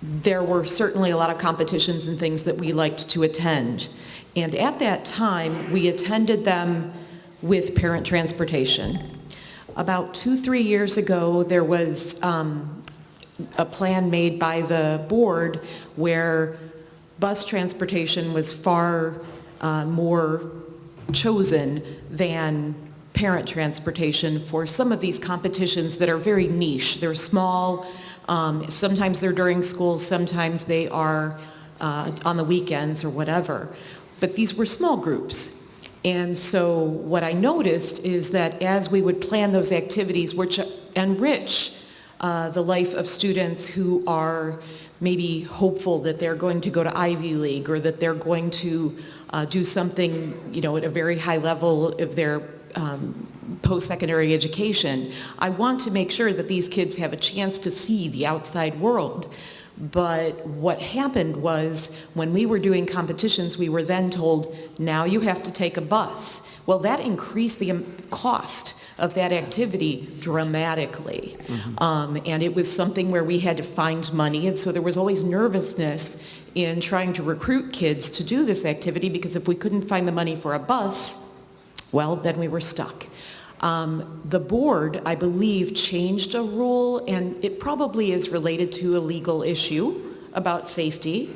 there were certainly a lot of competitions and things that we liked to attend. And at that time, we attended them with parent transportation. About 2-3 years ago, there was a plan made by the board where bus transportation was far more chosen than parent transportation for some of these competitions that are very niche. They're small, sometimes they're during school, sometimes they are on the weekends or whatever. But these were small groups. And so what I noticed is that as we would plan those activities which enrich the life of students who are maybe hopeful that they're going to go to Ivy League or that they're going to do something, at a very high level of their post-secondary education, I want to make sure that these kids have a chance to see the outside world. But what happened was when we were doing competitions, we were then told, now you have to take a bus. Well, that increased the cost of that activity dramatically. And it was something where we had to find money. And so there was always nervousness in trying to recruit kids to do this activity, because if we couldn't find the money for a bus, well, then we were stuck. The board, I believe, changed a rule, and it probably is related to a legal issue about safety.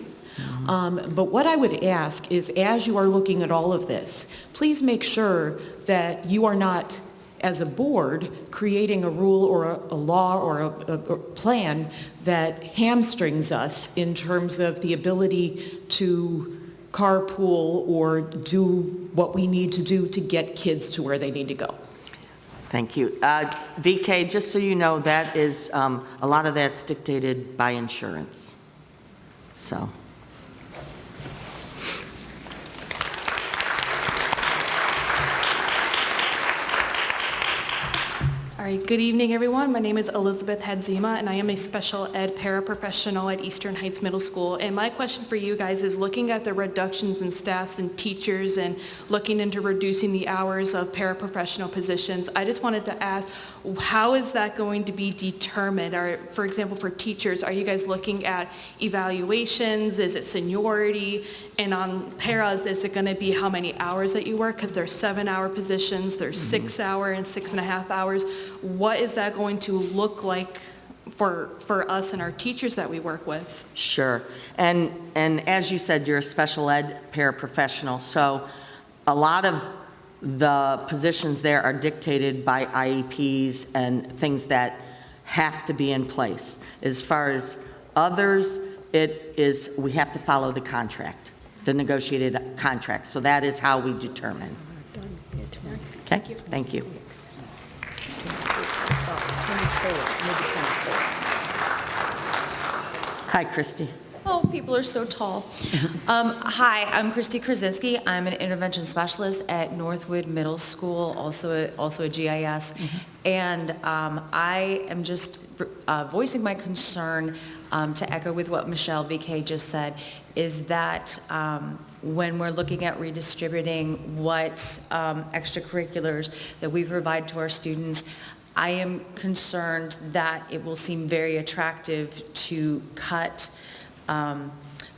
But what I would ask is, as you are looking at all of this, please make sure that you are not, as a board, creating a rule or a law or a plan that hamstrings us in terms of the ability to carpool or do what we need to do to get kids to where they need to go. Thank you. VK, just so you know, that is, a lot of that's dictated by insurance. So. All right, good evening, everyone. My name is Elizabeth Hadzima, and I am a special ed paraprofessional at Eastern Heights Middle School. And my question for you guys is, looking at the reductions in staffs and teachers and looking into reducing the hours of paraprofessional positions, I just wanted to ask, how is that going to be determined? Or, for example, for teachers, are you guys looking at evaluations? Is it seniority? And on paras, is it going to be how many hours that you work? Because there's 7-hour positions, there's 6-hour and 6.5 hours. What is that going to look like for us and our teachers that we work with? Sure. And as you said, you're a special ed paraprofessional, so a lot of the positions there are dictated by IEPs and things that have to be in place. As far as others, we have to follow the contract, the negotiated contract. So that is how we determine. Okay, thank you. Hi, Christy. Oh, people are so tall. Hi, I'm Christy Krasinski. I'm an intervention specialist at Northwood Middle School, also a GIS. And I am just voicing my concern to echo with what Michelle VK just said, is that when we're looking at redistributing what extracurriculars that we provide to our students, I am concerned that it will seem very attractive to cut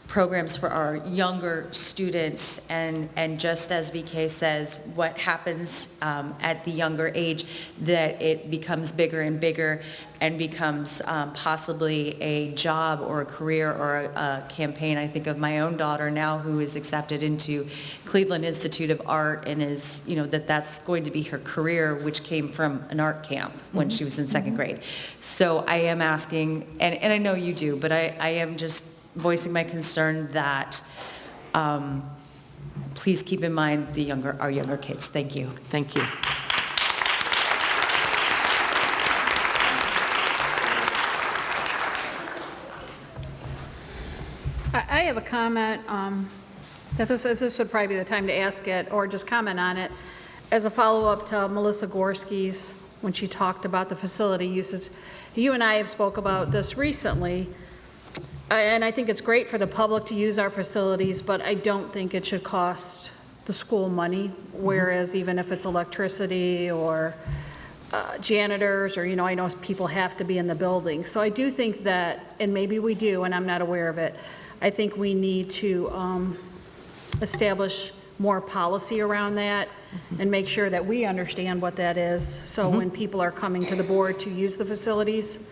programs for our younger students, and just as VK says, what happens at the younger age, that it becomes bigger and bigger and becomes possibly a job or a career or a campaign. I think of my own daughter now, who is accepted into Cleveland Institute of Art, and is, that's going to be her career, which came from an art camp when she was in second grade. So I am asking, and I know you do, but I am just voicing my concern that please keep in mind our younger kids. Thank you. Thank you. I have a comment that this would probably be the time to ask it, or just comment on it, as a follow-up to Melissa Gorski's when she talked about the facility uses. You and I have spoke about this recently, and I think it's great for the public to use our facilities, but I don't think it should cost the school money, whereas even if it's electricity or janitors, or, I know people have to be in the building. So I do think that, and maybe we do, and I'm not aware of it, I think we need to establish more policy around that and make sure that we understand what that is. So when people are coming to the board to use the facilities,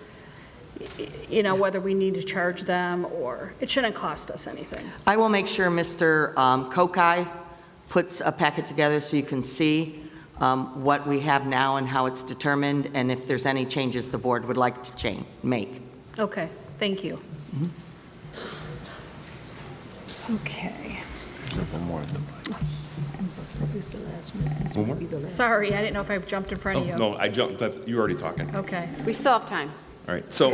whether we need to charge them, or it shouldn't cost us anything. I will make sure Mr. Kokai puts a packet together so you can see what we have now and how it's determined, and if there's any changes the board would like to make. Okay, thank you. Okay. One more. Is this the last one? This One might more? be the last. Sorry, I didn't know if I jumped in front of you. No, I jumped, but you're already talking. Okay. We still have time. All right, so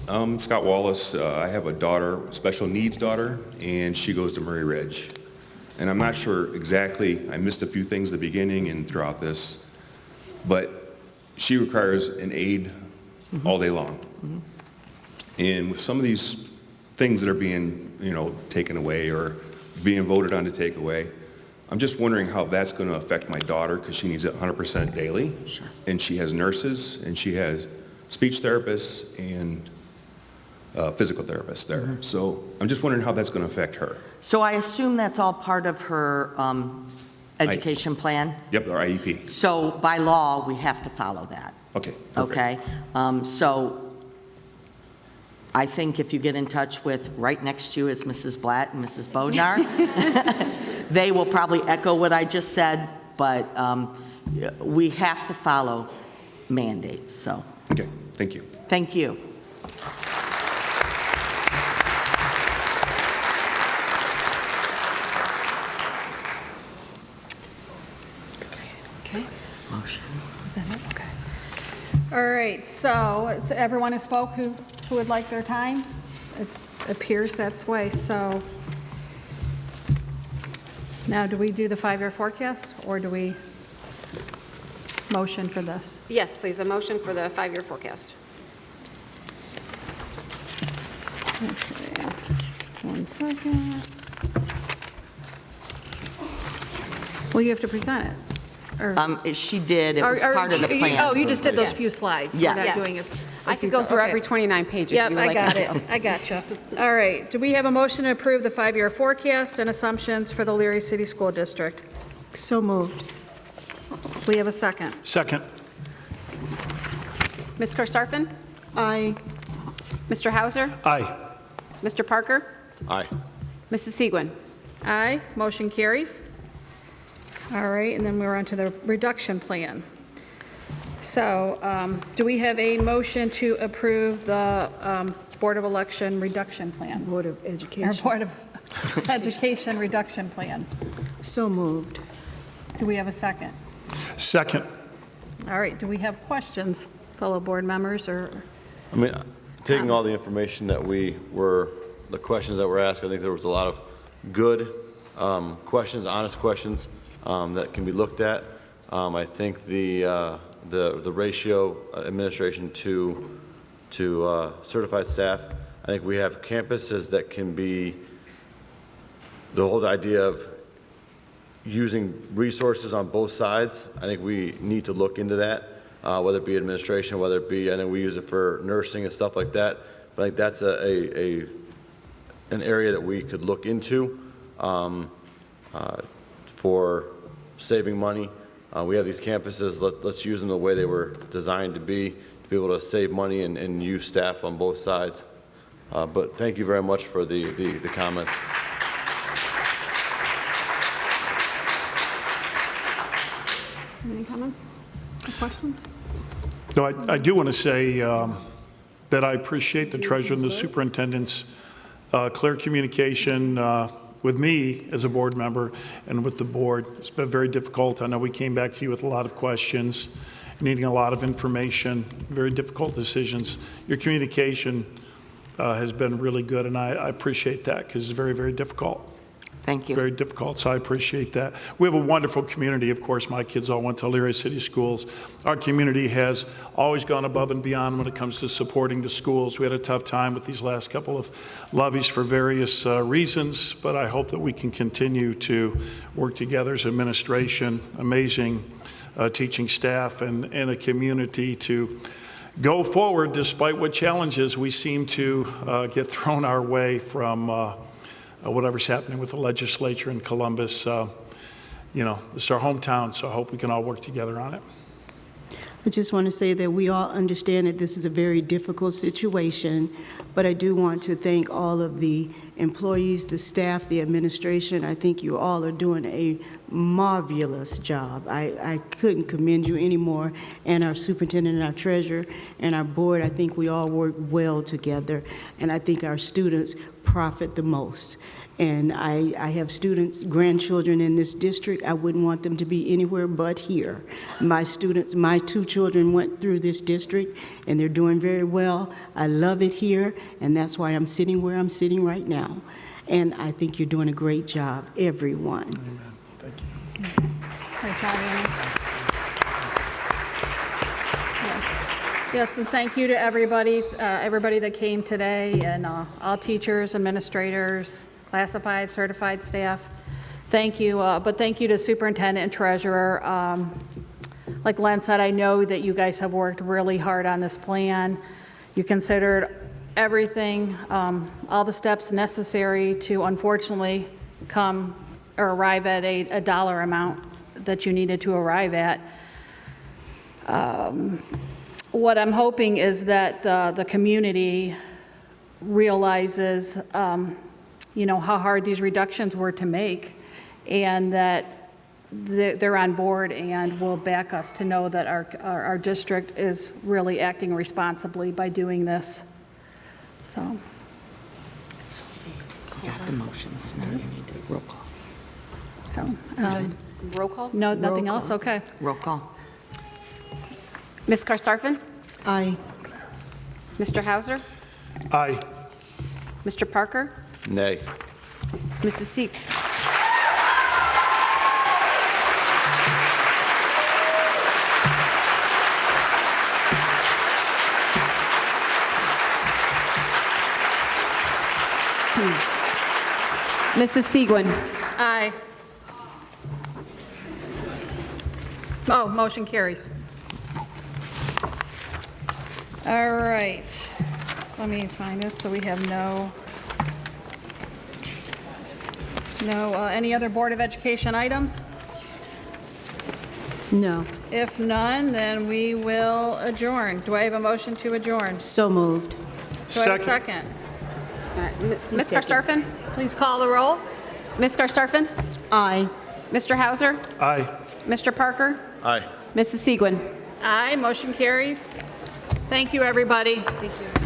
I'm Scott Wallace. I have a daughter, special needs daughter, and she goes to Murray Ridge. And I'm not sure exactly, I missed a few things at the beginning and throughout this, but she requires an aid all day long. And with some of these things that are being, taken away or being voted on to take away, I'm just wondering how that's going to affect my daughter because she needs it 100% daily. Sure. And she has nurses and she has speech therapists and physical therapists there. So I'm just wondering how that's going to affect her. So I assume that's all part of her education plan? Yep, our IEP. So by law, we have to follow that. Okay, perfect. Okay? So I think if you get in touch with, right next to you is Mrs. Blatt and Mrs. Bodnar, they will probably echo what I just said, but we have to follow mandates, so. Okay, thank you. Thank you. Okay. Motion. Is that it? Okay. All right, so everyone has spoke who would like their time? It appears that's way, so. Now, do we do the 5-year forecast, or do we motion for this? Yes, please, a motion for the 5-year forecast. Okay, 1 second. Well, you have to present it. Or- She did, it was or- part of the plan. Oh, you just did those few slides. Yes. We're not doing as I could go through every 29 pages if Yep, you would I like got me it. to. I gotcha. All right. Do we have a motion to approve the 5-year forecast and assumptions for the Elyria City School District? So moved. We have a second. Second. Ms. Karsarfin? Aye. Mr. Hauser? Aye. Mr. Parker? Aye. Mrs. Segwin? Aye. Motion carries. All right, and then we're on to the reduction plan. So do we have a motion to approve the Board of Election reduction plan? Board of Or Education. Board of Education reduction plan? So moved. Do we have a second? Second. All right, do we have questions, fellow board members, or? I mean, taking all the information that the questions that were asked, I think there was a lot of good questions, honest questions that can be looked at. I think the ratio administration to certified staff, I think we have campuses that can be, the whole idea of using resources on both sides, I think we need to look into that, whether it be administration, whether it be, I know we use it for nursing and stuff like that, but I think that's an area that we could look into for saving money. We have these campuses, let's use them the way they were designed to be able to save money and use staff on both sides. But thank you very much for the comments. Any comments or questions? No, I do want to say that I appreciate the treasurer and the superintendent's clear communication with me as a board member and with the board. It's been very difficult. I know we came back to you with a lot of questions, needing a lot of information, very difficult decisions. Your communication has been really good, and I appreciate that because it's very, very difficult. Thank you. Very difficult, so I appreciate that. We have a wonderful community. Of course, my kids all went to Elyria City Schools. Our community has always gone above and beyond when it comes to supporting the schools. We had a tough time with these last couple of levies for various reasons, but I hope that we can continue to work together as administration, amazing teaching staff, and a community to go forward despite what challenges we seem to get thrown our way from whatever's happening with the legislature in Columbus. This is our hometown, so I hope we can all work together on it. I just want to say that we all understand that this is a very difficult situation, but I do want to thank all of the employees, the staff, the administration. I think you all are doing a marvelous job. I couldn't commend you any more, and our superintendent and our treasurer and our board. I think we all work well together, and I think our students profit the most. And I have students, grandchildren in this district. I wouldn't want them to be anywhere but here. My students, my 2 children went through this district, and they're doing very well. I love it here, and that's why I'm sitting where I'm sitting right now. And I think you're doing a great job, everyone. Amen. Thank you. Great job, Annie. Yes, and thank you to everybody that came today, and all teachers, administrators, classified, certified staff. Thank you, but thank you to superintendent and treasurer. Like Len said, I know that you guys have worked really hard on this plan. You considered everything, all the steps necessary to unfortunately come or arrive at a dollar amount that you needed to arrive at. What I'm hoping is that the community realizes how hard these reductions were to make, and that they're on board and will back us to know that our district is really acting responsibly by doing this. So. Got the motions, now you need to roll call. So. Roll call? No, nothing else? Okay. Roll call. Ms. Karstarfin? Aye. Mr. Hauser? Aye. Mr. Parker? Nay. Mrs. Seek? Mrs. Seguin? Aye. Oh, motion carries. All right. Let me find this so we have no, any other Board of Education items? No. If none, then we will adjourn. Do I have a motion to adjourn? So moved. Do I have a second? All right. Ms. Karstarfin? Please call the roll. Ms. Karstarfin? Aye. Mr. Hauser? Aye. Mr. Parker? Aye. Mrs. Seguin? Aye, motion carries. Thank you, everybody. Thank you.